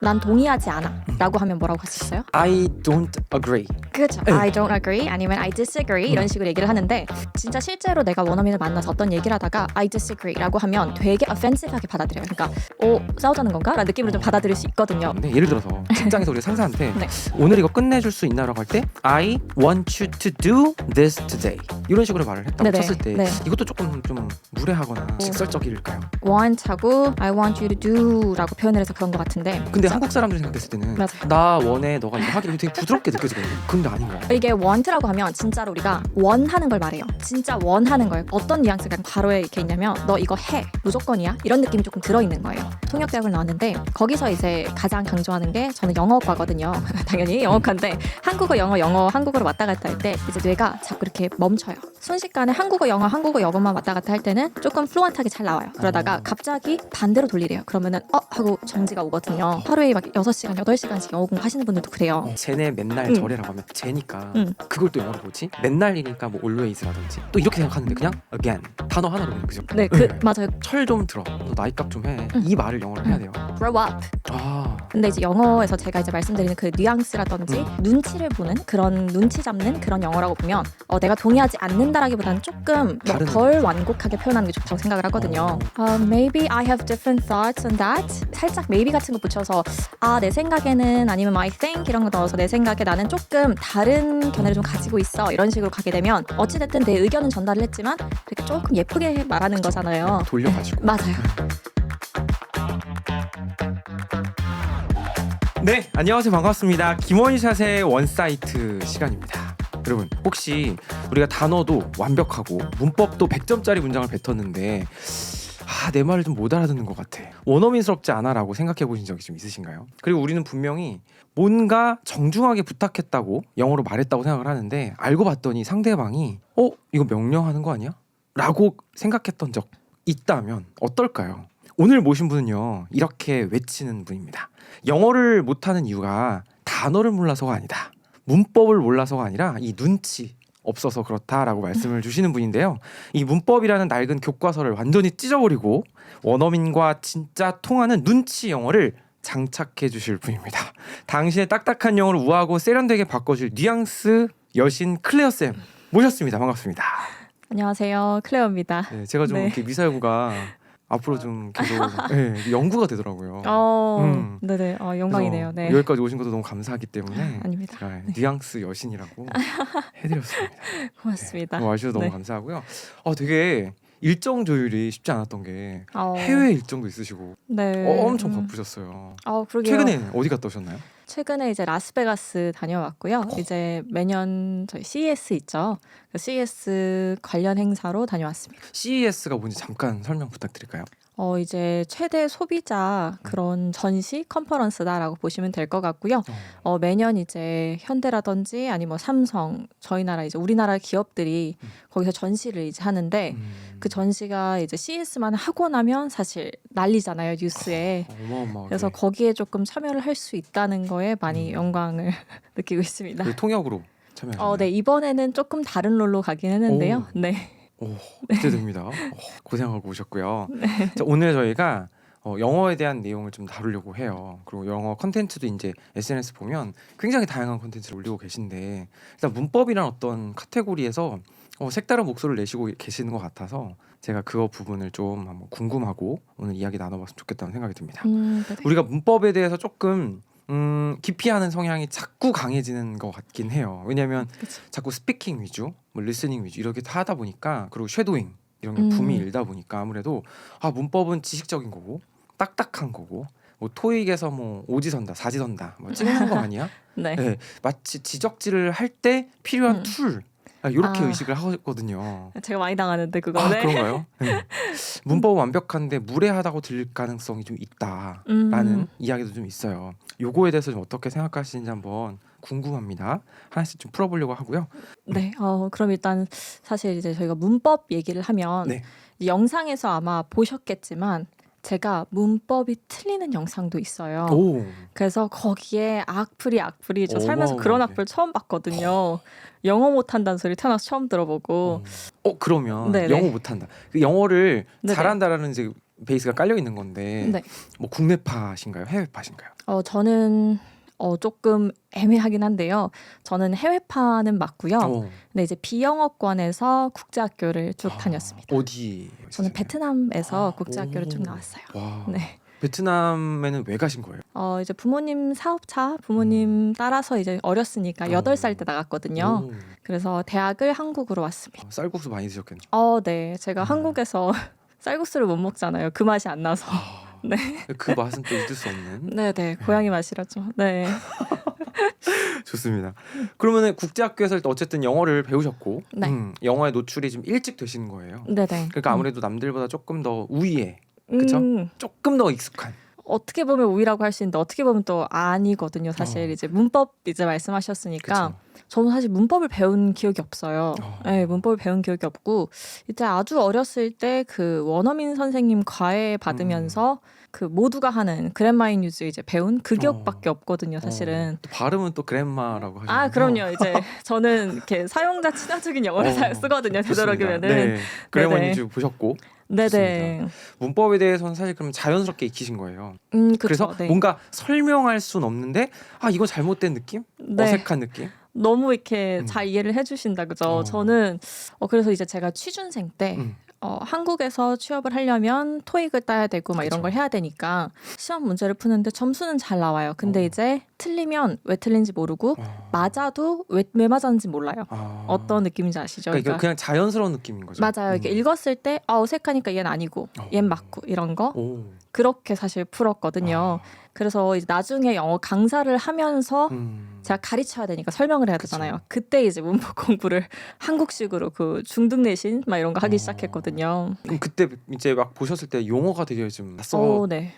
난 동의하지 않아 라고 하면 뭐라고 할 수 있어요? I don't agree. 그렇죠. I don't agree 아니면 I disagree 이런 식으로 얘기를 하는데 진짜 실제로 내가 원어민을 만나서 어떤 얘기를 하다가 I disagree 라고 하면 되게 offensive하게 받아들여요. 그러니까 싸우자는 건가? 라는 느낌으로 좀 받아들일 수 있거든요. 근데 예를 들어서 직장에서 우리 상사한테 네. 오늘 이거 끝내줄 수 있나라고 할 때 I want you to do this today 이런 식으로 말을 했다고 네네. 쳤을 때 네. 이것도 조금 좀 무례하거나 직설적일까요? want하고 I want you to do 라고 표현을 해서 그런 것 같은데 근데 한국 사람들이 생각했을 때는 맞아요. 나 원해 너가 이거 하기로 되게 부드럽게 느껴지거든요. 근데 아닌 거야. 이게 want라고 하면 진짜로 우리가 원하는 걸 말해요. 진짜 원하는 거예요. 어떤 뉘앙스가 괄호에 이렇게 있냐면 너 이거 해. 무조건이야. 이런 느낌이 조금 들어있는 거예요. 통역대학을 나왔는데 거기서 이제 가장 강조하는 게 저는 영어과거든요. 당연히 영어과인데 한국어 영어 한국어로 왔다 갔다 할 때 이제 뇌가 자꾸 이렇게 멈춰요. 순식간에 한국어 영어만 왔다 갔다 할 때는 조금 플루언트하게 잘 나와요. 그러다가 갑자기 반대로 돌리래요. 그러면은 하고 정지가 오거든요. 하루에 막 6시간, 8시간씩 영어 공부하시는 분들도 그래요. 쟤네 맨날 저래라고 하면 쟤니까 그걸 또 영어로 뭐지? 맨날이니까 뭐 always라든지 또 이렇게 생각하는데 그냥 again 단어 하나로 그냥 그죠? 네, 맞아요. 철 좀 들어. 너 나이값 좀 해. 이 말을 영어로 해야 돼요. grow up. 아, 근데 이제 영어에서 제가 이제 말씀드리는 그 뉘앙스라든지 눈치를 보는 그런 눈치 잡는 그런 영어라고 보면 내가 동의하지 않는다라기보다는 조금 다른 덜 완곡하게 표현하는 게 좋다고 생각을 하거든요. Maybe I have different thoughts on that. 살짝 maybe 같은 거 붙여서 내 생각에는 아니면 I think 이런 거 넣어서 내 생각에 나는 조금 다른 견해를 좀 가지고 있어 이런 식으로 가게 되면 어찌됐든 내 의견은 전달을 했지만 이렇게 조금 예쁘게 말하는 거잖아요. 돌려가지고. 맞아요. 네, 안녕하세요. 반갑습니다. 김원샷의 원사이트 시간입니다. 여러분, 혹시 우리가 단어도 완벽하고 문법도 100점짜리 문장을 뱉었는데 내 말을 좀 못 알아듣는 것 같아. 원어민스럽지 않아 라고 생각해 보신 적이 좀 있으신가요? 그리고 우리는 분명히 뭔가 정중하게 부탁했다고 영어로 말했다고 생각을 하는데 알고 봤더니 상대방이 이거 명령하는 거 아니야? 라고 생각했던 적 있다면 어떨까요? 오늘 모신 분은요 이렇게 외치는 분입니다. 영어를 못하는 이유가 단어를 몰라서가 아니다. 문법을 몰라서가 아니라 이 눈치 없어서 그렇다라고 말씀을 주시는 분인데요. 이 문법이라는 낡은 교과서를 완전히 찢어버리고 원어민과 진짜 통하는 눈치 영어를 장착해 주실 분입니다. 당신의 딱딱한 영어를 우아하고 세련되게 바꿔줄 뉘앙스 여신 클레어쌤 모셨습니다. 반갑습니다. 안녕하세요. 클레어입니다. 네, 제가 좀 네. 이렇게 미사여구가 앞으로 좀 계속 연구가 되더라고요. 네네. 영광이네요. 네. 여기까지 오신 것도 너무 감사하기 때문에 아닙니다. 제가 뉘앙스 여신이라고 해드렸습니다. 고맙습니다. 네, 와주셔서 너무 네. 감사하고요. 되게 일정 조율이 쉽지 않았던 게 해외 일정도 있으시고 네. 엄청 바쁘셨어요. 그러게요. 최근에 어디 갔다 오셨나요? 최근에 이제 라스베가스 다녀왔고요. 이제 매년 저희 CES 있죠. 그 CES 관련 행사로 다녀왔습니다. CES가 뭔지 잠깐 설명 부탁드릴까요? 이제 최대 소비자 그런 전시 컨퍼런스다라고 보시면 될 것 같고요. 매년 이제 현대라든지 아니면 삼성, 저희 나라 이제 우리나라 기업들이 거기서 전시를 이제 하는데 그 전시가 이제 CES만 하고 나면 사실 난리잖아요, 뉴스에. 어마어마하게. 그래서 거기에 조금 참여를 할 수 있다는 거에 많이 영광을 느끼고 있습니다. 그 통역으로 참여하셨나요? 네, 이번에는 조금 다른 롤로 가긴 했는데요. 네. 기대됩니다. 고생하고 오셨고요. 자, 오늘 저희가 영어에 대한 내용을 좀 다루려고 해요. 그리고 영어 컨텐츠도 이제 SNS 보면 굉장히 다양한 컨텐츠를 올리고 계신데 일단 문법이란 어떤 카테고리에서 색다른 목소리를 내시고 계시는 것 같아서 제가 그 부분을 좀 한번 궁금하고 오늘 이야기 나눠봤으면 좋겠다는 생각이 듭니다. 우리가 문법에 대해서 조금 기피하는 성향이 자꾸 강해지는 것 같긴 해요. 왜냐하면 자꾸 스피킹 위주, 뭐 리스닝 위주 이렇게 하다 보니까 그리고 쉐도잉 이런 게 붐이 일다 보니까 아무래도 문법은 지식적인 거고 딱딱한 거고 뭐 토익에서 뭐 오지선다, 사지선다 뭐 찍는 거 아니야? 네. 네, 마치 지적질을 할 때 필요한 툴 이렇게 의식을 하거든요. 제가 많이 당하는데 그거는. 그런가요? 네. 문법은 완벽한데 무례하다고 들릴 가능성이 좀 있다라는 이야기도 좀 있어요. 요거에 대해서 좀 어떻게 생각하시는지 한번 궁금합니다. 하나씩 좀 풀어보려고 하고요. 네, 그럼 일단 사실 이제 저희가 문법 얘기를 하면 네. 영상에서 아마 보셨겠지만 제가 문법이 틀리는 영상도 있어요. 그래서 거기에 악플이 저 살면서 그런 어마어마하게. 악플 처음 봤거든요. 영어 못한다는 소리 태어나서 처음 들어보고. 그러면 네네. 영어 못한다. 그 영어를 네네. 잘한다라는 이제 베이스가 깔려 있는 건데 네. 뭐 국내파신가요? 해외파신가요? 저는 조금 애매하긴 한데요. 저는 해외파는 맞고요. 근데 이제 비영어권에서 국제학교를 쭉 다녔습니다. 어디? 저는 베트남에서 국제학교를 쭉 오. 나왔어요. 와. 네. 베트남에는 왜 가신 거예요? 이제 부모님 사업차 부모님 따라서 이제 어렸으니까 8살 때 나갔거든요. 오. 그래서 대학을 한국으로 왔습니다. 쌀국수 많이 드셨겠네요. 네. 제가 한국에서 쌀국수를 못 먹잖아요. 그 맛이 안 나서. 네. 그 맛은 또 잊을 수 없는. 네네. 고양이 맛이라죠. 네. 좋습니다. 그러면은 국제학교에서 어쨌든 영어를 배우셨고, 네. 영어에 노출이 좀 일찍 되신 거예요. 네네. 그러니까 아무래도 남들보다 조금 더 우위에, 그쵸? 조금 더 익숙한. 어떻게 보면 우위라고 할 수 있는데 어떻게 보면 또 아니거든요. 사실 이제 문법 이제 말씀하셨으니까 그쵸? 저는 사실 문법을 배운 기억이 없어요. 네, 문법을 배운 기억이 없고 이제 아주 어렸을 때 그 원어민 선생님 과외 받으면서 그 모두가 하는 그랜마인 유즈 이제 배운 그 기억밖에 없거든요. 사실은. 또 발음은 또 그랜마라고 하시죠. 그럼요. 이제 저는 이렇게 사용자 친화적인 영어를 쓰거든요. 되도록이면은. 네. 그랜마인 네네. 유즈 보셨고. 네네. 문법에 대해서는 사실 그럼 자연스럽게 익히신 거예요. 그래서 그쵸, 네. 뭔가 설명할 수는 없는데 이거 잘못된 느낌? 네. 어색한 느낌? 너무 이렇게 잘 이해를 해주신다 그죠? 저는 그래서 이제 제가 취준생 때 한국에서 취업을 하려면 토익을 따야 되고 막 이런 그쵸. 걸 해야 되니까 시험 문제를 푸는데 점수는 잘 나와요. 근데 이제 틀리면 왜 틀린지 모르고 맞아도 왜 맞았는지 몰라요. 어떤 느낌인지 아시죠? 그러니까 그냥 자연스러운 느낌인 거죠. 맞아요. 이렇게 읽었을 때 어색하니까 얘는 아니고 얘는 맞고 이런 거 오. 그렇게 사실 풀었거든요. 그래서 이제 나중에 영어 강사를 하면서 제가 가르쳐야 되니까 설명을 해야 되잖아요. 그쵸. 그때 이제 문법 공부를 한국식으로 그 중등 내신 막 이런 거 하기 시작했거든요. 그럼 그때 이제 막 보셨을 때 용어가 되게 좀 네.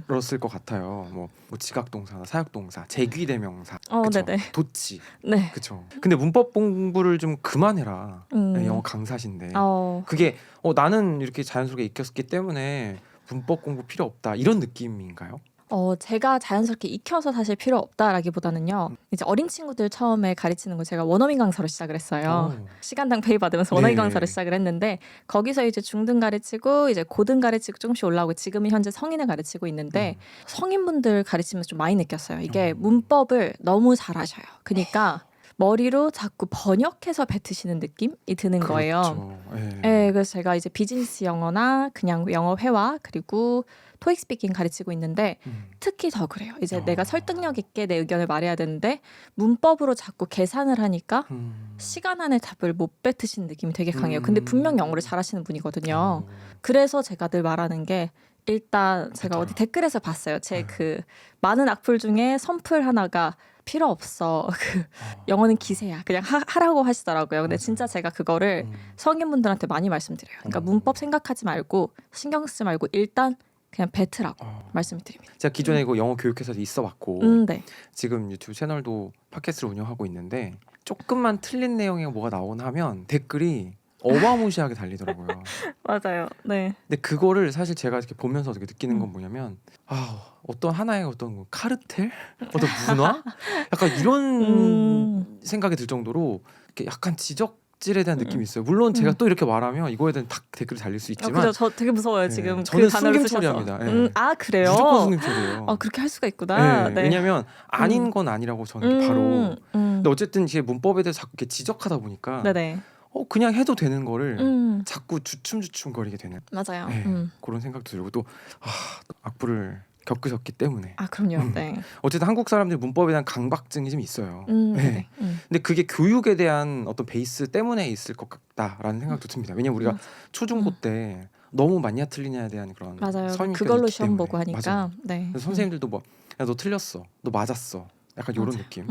낯설었을 것 같아요. 뭐 지각동사나 사역동사, 제귀대명사, 네네. 도치, 네. 그렇죠. 근데 문법 공부를 좀 그만해라. 음. 영어 강사신데 어, 그게 나는 이렇게 자연스럽게 익혔기 때문에 문법 공부 필요 없다 이런 느낌인가요? 제가 자연스럽게 익혀서 사실 필요 없다라기보다는요. 이제 어린 친구들 처음에 가르치는 거 제가 원어민 강사로 시작을 했어요. 시간당 페이 받으면서 원어민 네. 강사로 시작을 했는데 거기서 이제 중등 가르치고 이제 고등 가르치고 조금씩 올라오고 지금은 현재 성인을 가르치고 있는데 성인분들 가르치면서 좀 많이 느꼈어요. 이게 문법을 너무 잘하셔요. 그러니까 머리로 자꾸 번역해서 뱉으시는 느낌이 드는 거예요. 그렇죠. 네, 그래서 제가 이제 비즈니스 영어나 그냥 영어 회화 그리고 토익 스피킹 가르치고 있는데 특히 더 그래요. 이제 내가 설득력 있게 내 의견을 말해야 되는데 문법으로 자꾸 계산을 하니까 시간 안에 답을 못 뱉으시는 느낌이 되게 강해요. 근데 분명 영어를 잘하시는 분이거든요. 그래서 제가 늘 말하는 게 일단 제가 어디 댓글에서 봤어요. 제 그 많은 악플 중에 선플 하나가 필요 없어. 영어는 기세야. 그냥 하라고 하시더라고요. 근데 진짜 제가 그거를 성인분들한테 많이 말씀드려요. 그러니까 문법 생각하지 말고 신경 쓰지 말고 일단 그냥 뱉으라고 말씀드립니다. 제가 기존에 그 영어 교육회사도 있어봤고 네. 지금 유튜브 채널도 팟캐스트를 운영하고 있는데 조금만 틀린 내용이 뭐가 나오나 하면 댓글이 어마무시하게 달리더라고요. 맞아요. 네. 근데 그거를 사실 제가 이렇게 보면서 어떻게 느끼는 건 뭐냐면 어떤 하나의 어떤 카르텔, 어떤 문화, 약간 이런 생각이 들 정도로 이렇게 약간 지적질에 대한 느낌이 있어요. 물론 제가 또 이렇게 말하면 이거에 대한 댓글이 달릴 수 있지만 그죠. 저 되게 무서워요. 지금 저는 그 단어를 숨김 쓰셔서. 처리합니다. 네. 그래요? 무조건 숨김 처리예요. 그렇게 할 수가 있구나. 네, 네. 왜냐하면 아닌 건 아니라고 저는 바로. 음. 근데 어쨌든 제 문법에 대해서 자꾸 이렇게 지적하다 보니까 네네. 그냥 해도 되는 거를 자꾸 주춤주춤거리게 되는 맞아요. 그런 생각도 들고 또 악플을 겪으셨기 때문에 그럼요. 네. 어쨌든 한국 사람들 문법에 대한 강박증이 좀 있어요. 네네. 근데 그게 교육에 대한 어떤 베이스 때문에 있을 것 같다라는 생각도 듭니다. 왜냐면 우리가 초중고 때 너무 맞냐 틀리냐에 대한 그런 맞아요. 선입견이 그걸로 있기 시험 때문에. 보고 하니까. 맞아요. 네. 그래서 선생님들도 뭐 야, 너 틀렸어, 너 맞았어, 약간 이런 맞아요. 느낌.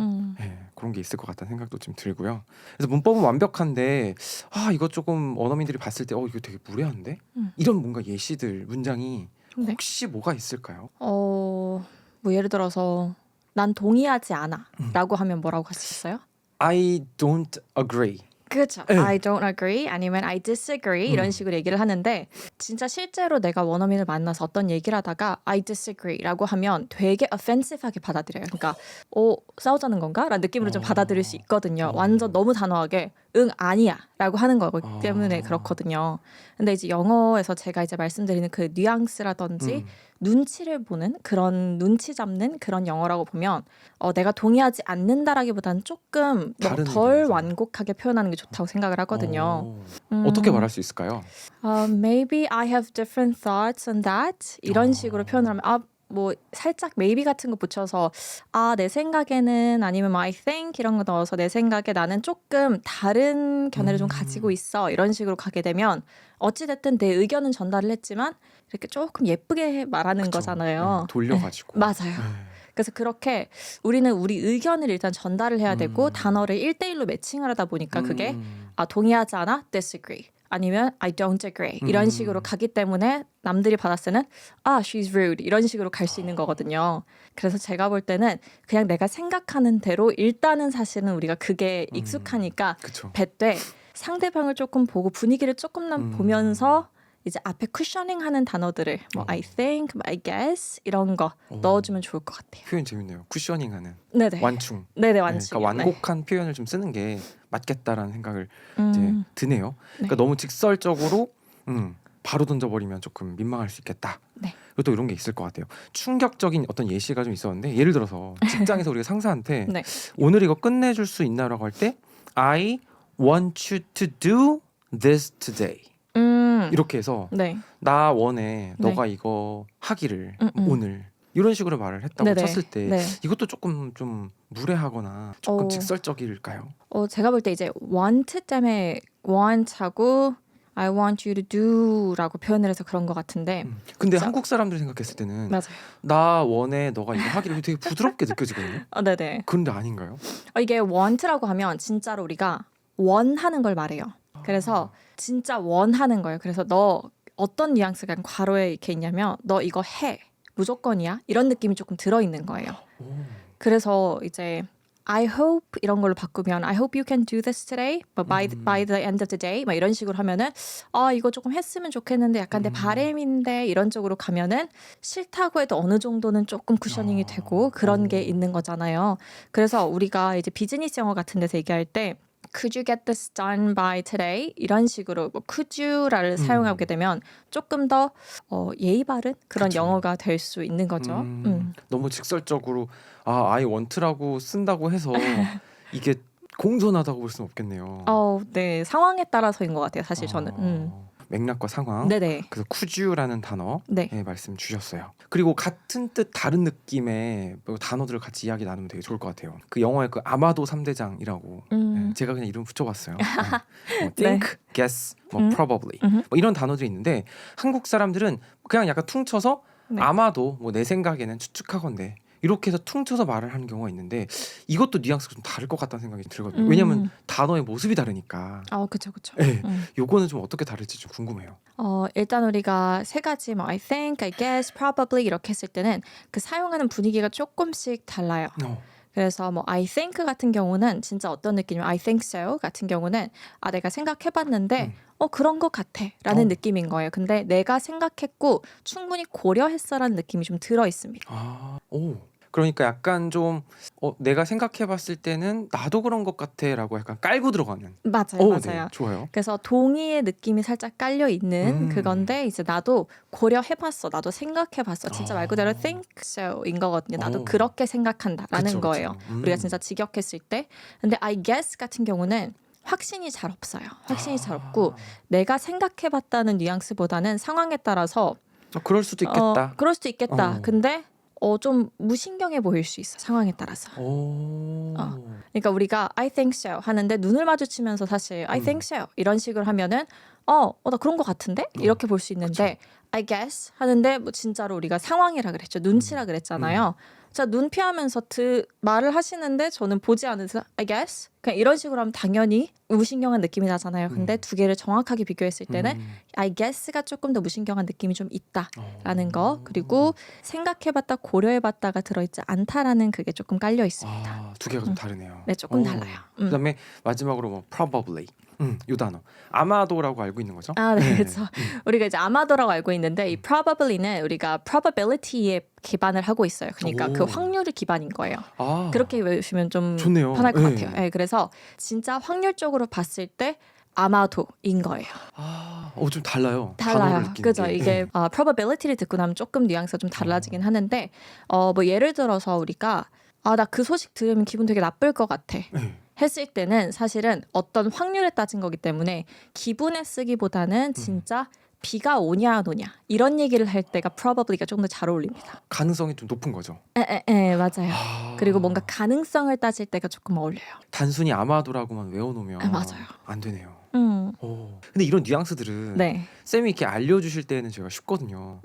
그런 게 있을 것 같다는 생각도 좀 들고요. 그래서 문법은 완벽한데 이거 조금 원어민들이 봤을 때 이거 되게 무례한데? 이런 뭔가 예시들, 문장이 네. 혹시 뭐가 있을까요? 뭐 예를 들어서 난 동의하지 않아라고 하면 뭐라고 하시겠어요? I don't agree. 그렇죠. 네. I don't agree 아니면 I disagree 이런 식으로 얘기를 하는데 진짜 실제로 내가 원어민을 만나서 어떤 얘기를 하다가 I disagree라고 하면 되게 offensive하게 받아들여요. 그러니까 싸우자는 건가? 라는 느낌으로 좀 받아들일 수 있거든요. 완전 너무 단호하게 응 아니야 라고 하는 거기 아. 때문에 그렇거든요. 근데 이제 영어에서 제가 이제 말씀드리는 그 뉘앙스라든지 눈치를 보는 그런 눈치 잡는 그런 영어라고 보면 내가 동의하지 않는다라기보다는 조금 다른 덜 의견에서. 완곡하게 표현하는 게 좋다고 생각을 하거든요. 어떻게 말할 수 있을까요? Maybe I have different thoughts on that 이런 식으로 표현을 하면 뭐 살짝 maybe 같은 거 붙여서 내 생각에는 아니면 I think 이런 거 넣어서 내 생각에 나는 조금 다른 견해를 좀 가지고 있어 이런 식으로 가게 되면 어찌됐든 내 의견은 전달을 했지만 이렇게 조금 예쁘게 말하는 그쵸. 거잖아요. 돌려가지고. 맞아요. 그래서 그렇게 우리는 우리 의견을 일단 전달을 해야 되고 단어를 1대1로 매칭을 하다 보니까 그게 동의하지 않아? disagree. 아니면 I don't agree. 이런 식으로 가기 때문에 남들이 받았을 때는 she's rude. 이런 식으로 갈 수 있는 거거든요. 그래서 제가 볼 때는 그냥 내가 생각하는 대로 일단은 사실은 우리가 그게 익숙하니까 그쵸. 뱉되 상대방을 조금 보고 분위기를 조금만 보면서 이제 앞에 쿠셔닝 하는 단어들을 뭐 I think, I guess 이런 거 넣어주면 좋을 것 같아요. 표현 재밌네요. 쿠셔닝하는 네네. 완충. 네네 네, 완충. 그러니까 완곡한 표현을 좀 쓰는 게 맞겠다라는 생각을 네. 이제 드네요. 그러니까 네. 너무 직설적으로 바로 던져버리면 조금 민망할 수 있겠다. 네. 그리고 또 이런 게 있을 것 같아요. 충격적인 어떤 예시가 좀 있었는데 예를 들어서 직장에서 우리가 상사한테 네. 오늘 이거 끝내줄 수 있나라고 할 때 I want you to do this today. 이렇게 해서 네. 나 원해 네. 너가 이거 하기를 음. 오늘 이런 식으로 말을 했다고 네네. 쳤을 때 네. 이것도 조금 좀 무례하거나 조금 어. 직설적일까요? 제가 볼 때 이제 want 때문에 want하고 I want you to do라고 표현을 해서 그런 것 같은데 근데 자. 한국 사람들 생각했을 때는 맞아요. 나 원해 너가 이거 하기를 되게 부드럽게 느껴지거든요. 네네. 그런데 아닌가요? 이게 want라고 하면 진짜로 우리가 원하는 걸 말해요. 그래서 진짜 원하는 거예요. 그래서 너 어떤 뉘앙스가 괄호에 이렇게 있냐면 너 이거 해. 무조건이야. 이런 느낌이 조금 들어있는 거예요. 그래서 이제 I hope 이런 걸로 바꾸면 I hope you can do this today. But by the end of the day. 막 이런 식으로 하면은 이거 조금 했으면 좋겠는데 약간 내 바램인데 이런 쪽으로 가면은 싫다고 해도 어느 정도는 조금 쿠셔닝이 되고 그런 게 있는 거잖아요. 그래서 우리가 이제 비즈니스 영어 같은 데서 얘기할 때 Could you get this done by today? 이런 식으로 뭐 could you를 사용하게 되면 조금 더 예의 바른 그런 그쵸. 영어가 될 수 있는 거죠. 너무 직설적으로 I want라고 쓴다고 해서 이게 공손하다고 볼 수는 없겠네요. 네. 상황에 따라서인 것 같아요. 사실 저는. 맥락과 상황. 네네. 그래서 쿠주라는 단어 네. 말씀 주셨어요. 그리고 같은 뜻 다른 느낌의 단어들을 같이 이야기 나누면 되게 좋을 것 같아요. 그 영화의 그 아마도 3대장이라고 제가 그냥 이름 붙여봤어요. 뭐 think, guess, 뭐 probably 뭐 이런 단어들이 있는데 한국 사람들은 그냥 약간 퉁쳐서 네. 아마도 뭐 내 생각에는 추측하건대 이렇게 해서 퉁쳐서 말을 하는 경우가 있는데 이것도 뉘앙스가 좀 다를 것 같다는 생각이 들거든요. 왜냐하면 단어의 모습이 다르니까. 그쵸. 네, 요거는 좀 어떻게 다를지 좀 궁금해요. 일단 우리가 세 가지 뭐 I think, I guess, probably 이렇게 했을 때는 그 사용하는 분위기가 조금씩 달라요. 그래서 뭐 I think 같은 경우는 진짜 어떤 느낌이면 I think so 같은 경우는 내가 생각해봤는데 그런 것 같아 라는 느낌인 거예요. 근데 내가 생각했고 충분히 고려했어라는 느낌이 좀 들어있습니다. 그러니까 약간 좀 내가 생각해봤을 때는 나도 그런 것 같아라고 약간 깔고 들어가는. 맞아요. 네, 좋아요. 그래서 동의의 느낌이 살짝 깔려 있는 그건데 이제 나도 고려해봤어, 나도 생각해봤어. 진짜 말 그대로 think so인 거거든요. 나도 그렇게 생각한다라는 그쵸. 거예요. 우리가 진짜 직역했을 때. 근데 I guess 같은 경우는 확신이 잘 없어요. 확신이 잘 없고 내가 생각해봤다는 뉘앙스보다는 상황에 따라서 그럴 수도 있겠다. 그럴 수도 있겠다. 근데 좀 무신경해 보일 수 있어. 상황에 따라서. 그러니까 우리가 I think so 하는데 눈을 마주치면서 사실 I think so 이런 식으로 하면은 나 그런 것 같은데 이렇게 볼 수 있는데 I guess 하는데 뭐 진짜로 우리가 상황이라 그랬죠. 눈치라 그랬잖아요. 자, 눈 피하면서 말을 하시는데 저는 보지 않으면서 I guess 그냥 이런 식으로 하면 당연히 무신경한 느낌이 나잖아요. 근데 두 개를 정확하게 비교했을 때는 I guess가 조금 더 무신경한 느낌이 좀 있다라는 거. 그리고 생각해봤다 고려해봤다가 들어있지 않다라는 그게 조금 깔려 있습니다. 두 개가 좀 다르네요. 네, 조금 달라요. 그다음에 마지막으로 뭐 probably 이 단어 아마도라고 알고 있는 거죠? 네, 그렇죠. 우리가 이제 아마도라고 알고 있는데 이 probably는 우리가 probability에 기반을 하고 있어요. 그러니까 그 확률이 기반인 거예요. 그렇게 외우시면 좀 좋네요. 편할 것 같아요. 네, 그래서 그래서 진짜 확률적으로 봤을 때 아마도인 거예요. 좀 달라요. 단어를 달라요. 느끼는 그죠? 게. 이게 probability를 듣고 나면 조금 뉘앙스가 좀 달라지긴 하는데 뭐 예를 들어서 우리가 나 그 소식 들으면 기분 되게 나쁠 것 같아. 네. 했을 때는 사실은 어떤 확률에 따진 거기 때문에 기분에 쓰기보다는 진짜 비가 오냐 안 오냐 이런 얘기를 할 때가 probably가 조금 더 잘 어울립니다. 가능성이 좀 높은 거죠. 맞아요. 그리고 뭔가 가능성을 따질 때가 조금 어울려요. 단순히 아마도라고만 외워놓으면 맞아요. 안 되네요. 음. 근데 이런 뉘앙스들은 네. 쌤이 이렇게 알려주실 때는 제가 쉽거든요.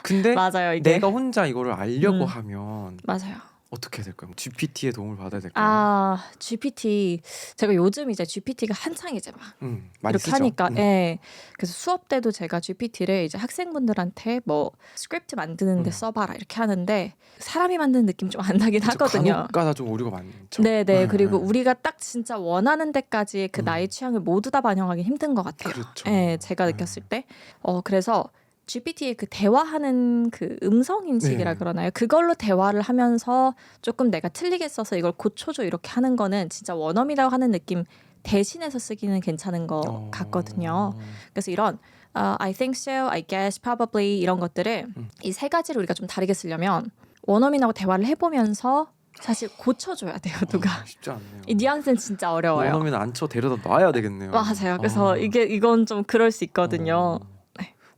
근데 맞아요. 이게 내가 혼자 이거를 알려고 음. 하면 맞아요. 어떻게 해야 될까요? GPT의 도움을 받아야 될까요? GPT 제가 요즘 이제 GPT가 한창 이제 막 많이 이렇게 쓰죠. 하니까 그래서 수업 때도 제가 GPT를 이제 학생분들한테 뭐 스크립트 만드는데 써봐라 이렇게 하는데 사람이 만드는 느낌 좀 안 나긴 하거든요. 간혹가다 좀 오류가 많죠. 네네. 그리고 우리가 딱 진짜 원하는 데까지의 그 나의 취향을 모두 다 반영하기 힘든 것 같아요. 그렇죠. 네, 제가 느꼈을 때. 그래서 GPT의 그 대화하는 그 음성 인식이라 네. 그러나요? 그걸로 대화를 하면서 조금 내가 틀리게 써서 이걸 고쳐줘 이렇게 하는 거는 진짜 원어민이라고 하는 느낌 대신해서 쓰기는 괜찮은 것 같거든요. 그래서 이런 I think so, I guess, probably 이런 것들을 이 세 가지를 우리가 좀 다르게 쓰려면 원어민하고 대화를 해보면서 사실 고쳐줘야 돼요, 누가. 쉽지 않네요. 이 뉘앙스는 진짜 어려워요. 원어민 안쳐 데려다 놔야 되겠네요. 맞아요. 그래서 이건 좀 그럴 수 있거든요.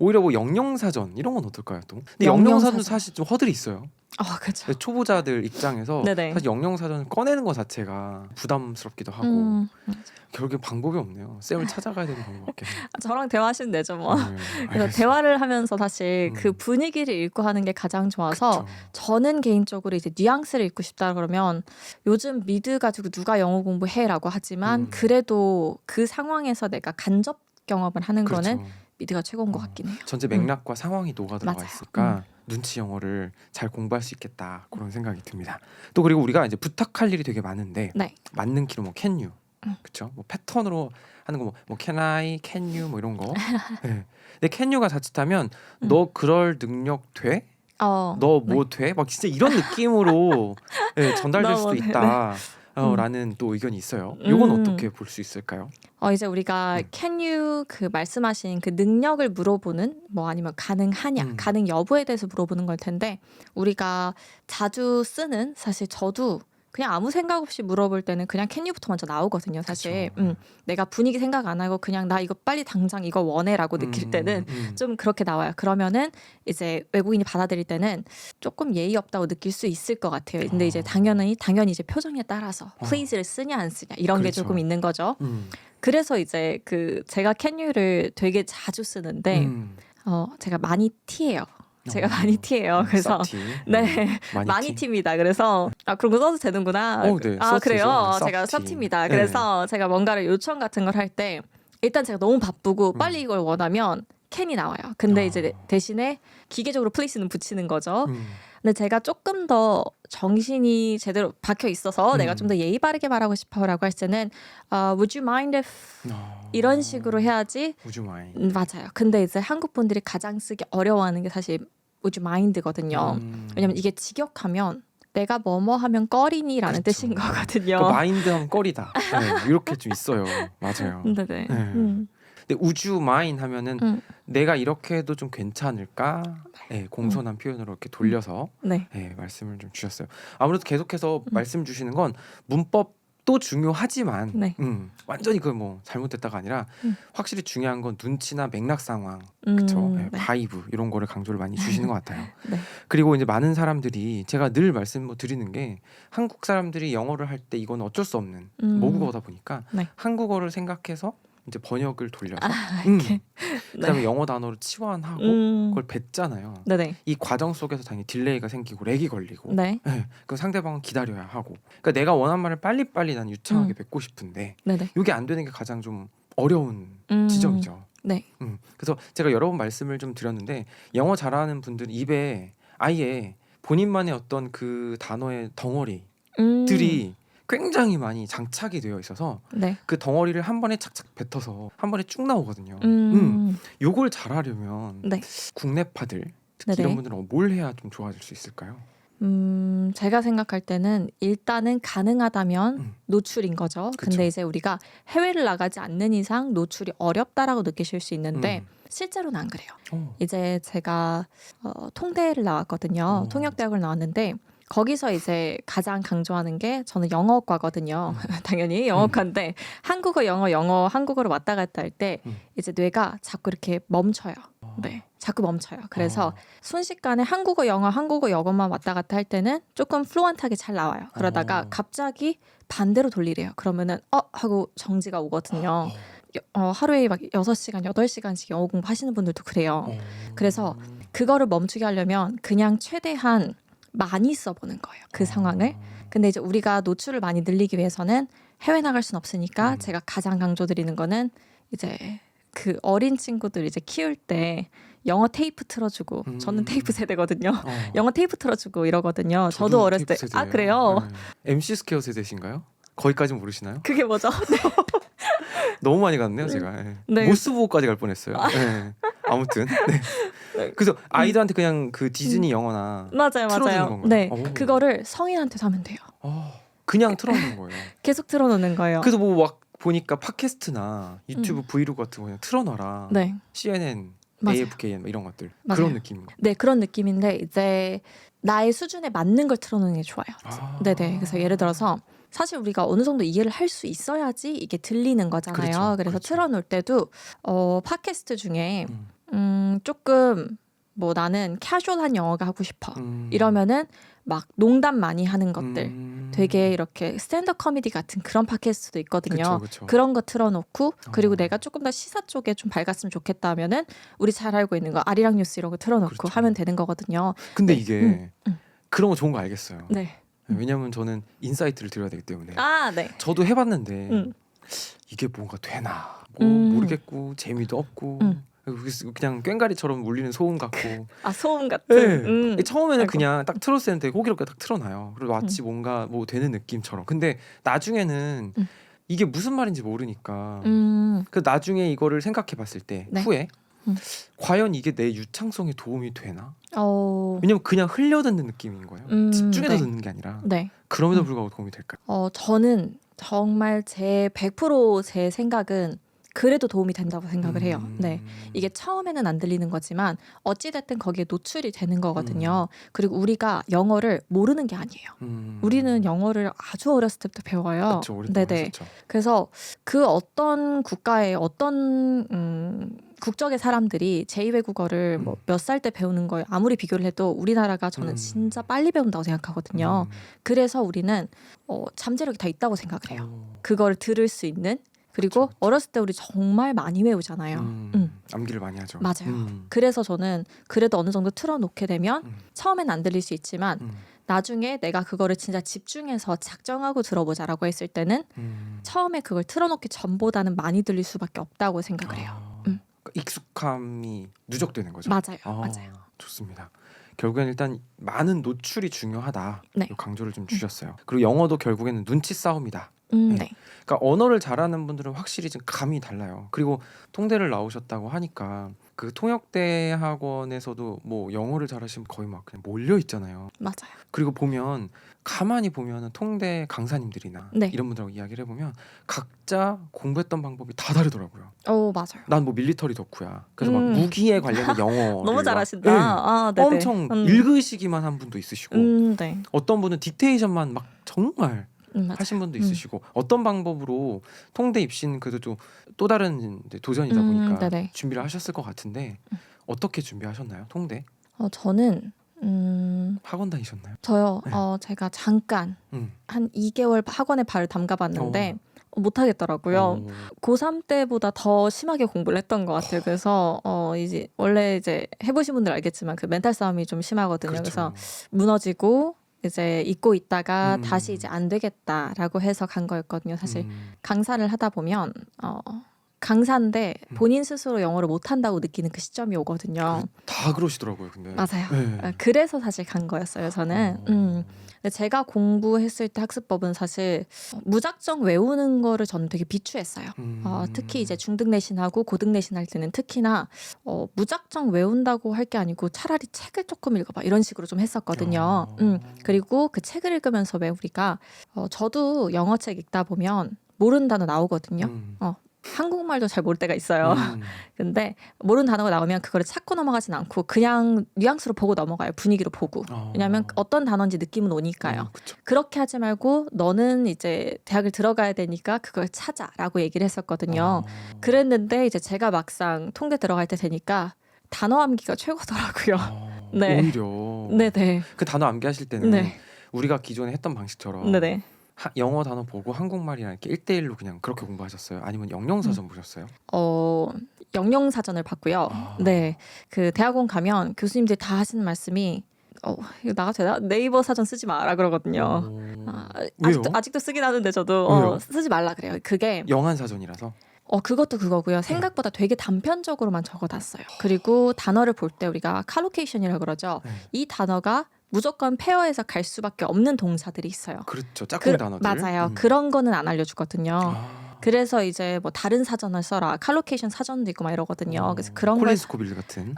오히려 뭐 영영사전 이런 건 어떨까요? 또? 근데 영영사전. 영영사전도 사실 좀 허들이 있어요. 그렇죠. 초보자들 입장에서 네네. 사실 영영사전을 꺼내는 것 자체가 부담스럽기도 하고 결국에 방법이 없네요. 쌤을 찾아가야 되는 방법밖에. 저랑 대화하시면 되죠 뭐. 그래서 알겠습니다. 대화를 하면서 사실 그 분위기를 읽고 하는 게 가장 좋아서 그쵸. 저는 개인적으로 이제 뉘앙스를 읽고 싶다 그러면 요즘 미드 가지고 누가 영어 공부해라고 하지만 그래도 그 상황에서 내가 간접 경험을 하는 거는 그렇죠. 미드가 최고인 것 같긴 해요. 전체 맥락과 상황이 녹아 들어가 맞아요. 있으니까 눈치 영어를 잘 공부할 수 있겠다 그런 생각이 듭니다. 또 그리고 우리가 이제 부탁할 일이 되게 많은데 네. 맞는 키로 뭐 can you, 그렇죠? 뭐 패턴으로 하는 거 뭐 can I, can you 뭐 이런 거. 네. 근데 can you가 자칫하면 너 그럴 능력 돼? 너 뭐 돼? 막 진짜 이런 느낌으로 전달될 수도 있다. 라는 또 의견이 있어요. 이건 어떻게 볼 수 있을까요? 이제 우리가 can you 그 말씀하신 그 능력을 물어보는 뭐 아니면 가능하냐, 가능 여부에 대해서 물어보는 걸 텐데 우리가 자주 쓰는 사실 저도 그냥 아무 생각 없이 물어볼 때는 그냥 can you부터 먼저 나오거든요. 사실 내가 분위기 생각 안 하고 그냥 나 이거 빨리 당장 이거 원해라고 느낄 때는 좀 그렇게 나와요. 그러면은 이제 외국인이 받아들일 때는 조금 예의 없다고 느낄 수 있을 것 같아요. 근데 이제 당연히 이제 표정에 따라서 please를 쓰냐 안 쓰냐 이런 게 그렇죠. 조금 있는 거죠. 그래서 이제 그 제가 can you를 되게 자주 쓰는데 제가 많이 티예요. 제가 많이 티예요. 그래서 쌉티. 네 많이 티. 티입니다. 그래서 그런 거 써도 되는구나. 네, 그래요. 쌉티죠. 제가 쌉티. 쌉티입니다. 그래서 제가 뭔가를 요청 같은 걸 할 때 일단 제가 너무 바쁘고 빨리 이걸 원하면 can이 나와요. 근데 이제 대신에 기계적으로 please는 붙이는 거죠. 근데 제가 조금 더 정신이 제대로 박혀 있어서 내가 좀 더 예의 바르게 말하고 싶어라고 할 때는 would you mind if 이런 식으로 해야지. Would you mind? 맞아요. 근데 이제 한국 분들이 가장 쓰기 어려워하는 게 사실 would you mind거든요. 왜냐면 이게 직역하면 내가 뭐뭐 하면 꺼리니라는 그렇죠. 뜻인 거거든요. 그러니까 마인드하면 꺼리다. 이렇게 좀 있어요. 맞아요. 네네. 근데 would you mind 하면은 내가 이렇게 해도 좀 괜찮을까? 공손한 표현으로 이렇게 돌려서 네. 말씀을 좀 주셨어요. 아무래도 계속해서 말씀 주시는 건 문법도 중요하지만 네. 완전히 그 뭐 잘못됐다가 아니라 확실히 중요한 건 눈치나 맥락 상황, 그렇죠? 네. 바이브 이런 거를 강조를 많이 주시는 것 같아요. 네. 그리고 이제 많은 사람들이 제가 늘 말씀 드리는 게 한국 사람들이 영어를 할 때 이건 어쩔 수 없는 모국어다 보니까 네. 한국어를 생각해서 이제 번역을 돌려서 이렇게. 그다음에 영어 단어를 치환하고 그걸 뱉잖아요. 네네. 이 과정 속에서 당연히 딜레이가 생기고 렉이 걸리고 네. 그 상대방은 기다려야 하고 그러니까 내가 원하는 말을 빨리빨리 난 유창하게 뱉고 싶은데 네네. 이게 안 되는 게 가장 좀 어려운 지점이죠. 네. 그래서 제가 여러 번 말씀을 좀 드렸는데 영어 잘하는 분들은 입에 아예 본인만의 어떤 그 단어의 덩어리들이 굉장히 많이 장착이 되어 있어서 네. 그 덩어리를 한 번에 착착 뱉어서 한 번에 쭉 나오거든요. 요걸 잘하려면 네. 국내파들 특히 네네. 이런 분들은 뭘 해야 좀 좋아질 수 있을까요? 제가 생각할 때는 일단은 가능하다면 음. 노출인 거죠. 그쵸. 근데 이제 우리가 해외를 나가지 않는 이상 노출이 어렵다라고 느끼실 수 있는데 실제로는 안 그래요. 이제 제가 통대를 나왔거든요. 통역대학을 나왔는데 거기서 이제 가장 강조하는 게 저는 영어과거든요. 당연히 영어과인데 한국어, 영어, 한국어로 왔다 갔다 할 때 이제 뇌가 자꾸 이렇게 멈춰요. 네, 자꾸 멈춰요. 그래서 순식간에 한국어, 영어만 왔다 갔다 할 때는 조금 플루언트하게 잘 나와요. 그러다가 갑자기 반대로 돌리래요. 그러면은 하고 정지가 오거든요. 하루에 막 6시간, 8시간씩 영어 공부하시는 분들도 그래요. 그래서 그거를 멈추게 하려면 그냥 최대한 많이 써보는 거예요. 그 상황을. 근데 이제 우리가 노출을 많이 늘리기 위해서는 해외 나갈 순 없으니까 제가 가장 강조드리는 거는 이제 그 어린 친구들 이제 키울 때 영어 테이프 틀어주고 저는 테이프 세대거든요. 영어 테이프 틀어주고 이러거든요. 저도 어렸을 때 세대예요. 그래요? 네. MC 스퀘어 세대신가요? 거기까지는 모르시나요? 그게 뭐죠? 너무 많이 갔네요, 제가. 네. 네. 모스보호까지 갈 뻔했어요. 네. 아무튼. 네. 그래서 아이들한테 그냥 그 디즈니 영어나 맞아요. 틀어주는 건가요? 네, 오. 그거를 성인한테도 하면 돼요. 그냥 틀어놓는 거예요. 계속 틀어놓는 거예요. 그래서 뭐 막 보니까 팟캐스트나 유튜브 브이로그 같은 거 그냥 틀어놔라. 네, CNN, 맞아요. AFKN 이런 것들 맞아요. 그런 느낌인 거. 네, 그런 느낌인데 이제 나의 수준에 맞는 걸 틀어놓는 게 좋아요. 네네. 그래서 예를 들어서 사실 우리가 어느 정도 이해를 할 수 있어야지 이게 들리는 거잖아요. 그렇죠, 그래서 그렇죠. 틀어놓을 때도 팟캐스트 중에 조금 뭐 나는 캐주얼한 영어가 하고 싶어 이러면은 막 농담 많이 하는 것들 되게 이렇게 스탠드업 코미디 같은 그런 팟캐스트도 있거든요. 그쵸. 그런 거 틀어놓고 그리고 내가 조금 더 시사 쪽에 좀 밝았으면 좋겠다 하면은 우리 잘 알고 있는 거 아리랑 뉴스 이런 거 틀어놓고 그렇죠. 하면 되는 거거든요. 근데 네. 이게 그런 거 좋은 거 알겠어요. 네. 왜냐면 저는 인사이트를 드려야 되기 때문에. 네. 저도 해봤는데 이게 뭔가 되나 뭐 모르겠고 재미도 없고 그냥 꽹가리처럼 울리는 소음 같고. 소음 같은. 네. 처음에는 아이고. 그냥 딱 틀었을 때 호기롭게 딱 틀어놔요. 그리고 마치 뭔가 뭐 되는 느낌처럼. 근데 나중에는 이게 무슨 말인지 모르니까 그 나중에 이거를 생각해봤을 때 네. 후에 과연 이게 내 유창성에 도움이 되나? 어, 왜냐면 그냥 흘려듣는 느낌인 거예요. 집중해서 네. 듣는 게 아니라. 네. 그럼에도 불구하고 도움이 될까요? 저는 정말 제 100% 생각은 그래도 도움이 된다고 생각을 해요. 네. 이게 처음에는 안 들리는 거지만 어찌됐든 거기에 노출이 되는 거거든요. 그리고 우리가 영어를 모르는 게 아니에요. 우리는 영어를 아주 어렸을 때부터 배워요. 그렇죠. 오랫동안 네네. 했었죠. 그래서 그 어떤 국가의 어떤 국적의 사람들이 제2외국어를 뭐 몇 살 때 배우는 거에 아무리 비교를 해도 우리나라가 저는 진짜 빨리 배운다고 생각하거든요. 그래서 우리는 잠재력이 다 있다고 생각을 해요. 그걸 들을 수 있는. 그리고 그쵸. 어렸을 때 우리 정말 많이 외우잖아요. 암기를 많이 하죠. 맞아요. 그래서 저는 그래도 어느 정도 틀어놓게 되면 처음엔 안 들릴 수 있지만 나중에 내가 그거를 진짜 집중해서 작정하고 들어보자라고 했을 때는 처음에 그걸 틀어놓기 전보다는 많이 들릴 수밖에 없다고 생각을 해요. 그러니까 익숙함이 누적되는 거죠. 맞아요. 맞아요. 좋습니다. 결국엔 일단 많은 노출이 중요하다. 네. 이 강조를 좀 주셨어요. 그리고 영어도 결국에는 눈치 싸움이다. 네. 그러니까 언어를 잘하는 분들은 확실히 좀 감이 달라요. 그리고 통대를 나오셨다고 하니까 그 통역대 학원에서도 뭐 영어를 잘하시면 거의 막 그냥 몰려 있잖아요. 맞아요. 그리고 보면 가만히 보면은 통대 강사님들이나 네. 이런 분들하고 이야기를 해보면 각자 공부했던 방법이 다 다르더라고요. 맞아요. 난 뭐 밀리터리 덕후야. 그래서 막 무기에 관련된 영어 너무 잘하신다. 네네. 엄청 읽으시기만 한 분도 있으시고 네. 어떤 분은 딕테이션만 막 정말 맞아요. 하신 분도 있으시고 어떤 방법으로 통대 입시는 그래도 또 다른 이제 도전이다 보니까 네네. 준비를 하셨을 것 같은데 어떻게 준비하셨나요? 통대 저는 학원 다니셨나요? 저요. 네. 제가 잠깐 음. 한 2개월 학원에 발을 담가봤는데 못하겠더라고요. 고3 때보다 더 심하게 공부를 했던 것 같아요. 그래서 이제 원래 이제 해보신 분들 알겠지만 그 멘탈 싸움이 좀 심하거든요. 그렇죠. 그래서 무너지고 이제 잊고 있다가 다시 이제 안 되겠다라고 해서 간 거였거든요. 사실 강사를 하다 보면 강사인데 본인 스스로 영어를 못한다고 느끼는 그 시점이 오거든요. 다 그러시더라고요. 근데 맞아요. 네. 그래서 사실 간 거였어요. 저는. 근데 제가 공부했을 때 학습법은 사실 무작정 외우는 거를 저는 되게 비추했어요. 특히 이제 중등 내신하고 고등 내신 할 때는 특히나 무작정 외운다고 할 게 아니고 차라리 책을 조금 읽어봐 이런 식으로 좀 했었거든요. 그리고 그 책을 읽으면서 왜 우리가 저도 영어 책 읽다 보면 모르는 단어 나오거든요. 한국말도 잘 모를 때가 있어요. 근데 모르는 단어가 나오면 그거를 찾고 넘어가진 않고 그냥 뉘앙스로 보고 넘어가요. 분위기로 보고. 왜냐하면 어떤 단어인지 느낌은 오니까요. 그렇게 하지 말고 너는 이제 대학을 들어가야 되니까 그걸 찾아라고 얘기를 했었거든요. 그랬는데 이제 제가 막상 통대 들어갈 때 되니까 단어 암기가 최고더라고요. 네. 오히려 네네. 그 단어 암기하실 때는 네. 우리가 기존에 했던 방식처럼 네네. 영어 단어 보고 한국말이랑 이렇게 1대1로 그냥 그렇게 공부하셨어요? 아니면 영영사전 보셨어요? 영영사전을 봤고요. 네. 그 대학원 가면 교수님들이 다 하시는 말씀이 이거 나가도 되나? 네이버 사전 쓰지 마라 그러거든요. 왜요? 아직도 쓰긴 하는데 저도 왜요? 쓰지 말라 그래요. 그게 영한사전이라서? 그것도 그거고요. 생각보다 되게 단편적으로만 적어놨어요. 그리고 단어를 볼 때 우리가 칼로케이션이라고 그러죠. 이 단어가 무조건 페어에서 갈 수밖에 없는 동사들이 있어요. 그렇죠. 짝꿍 단어들. 맞아요. 그런 거는 안 알려주거든요. 그래서 이제 뭐 다른 사전을 써라. 칼로케이션 사전도 있고 막 이러거든요. 그래서 그런 걸 콜린 스코빌 같은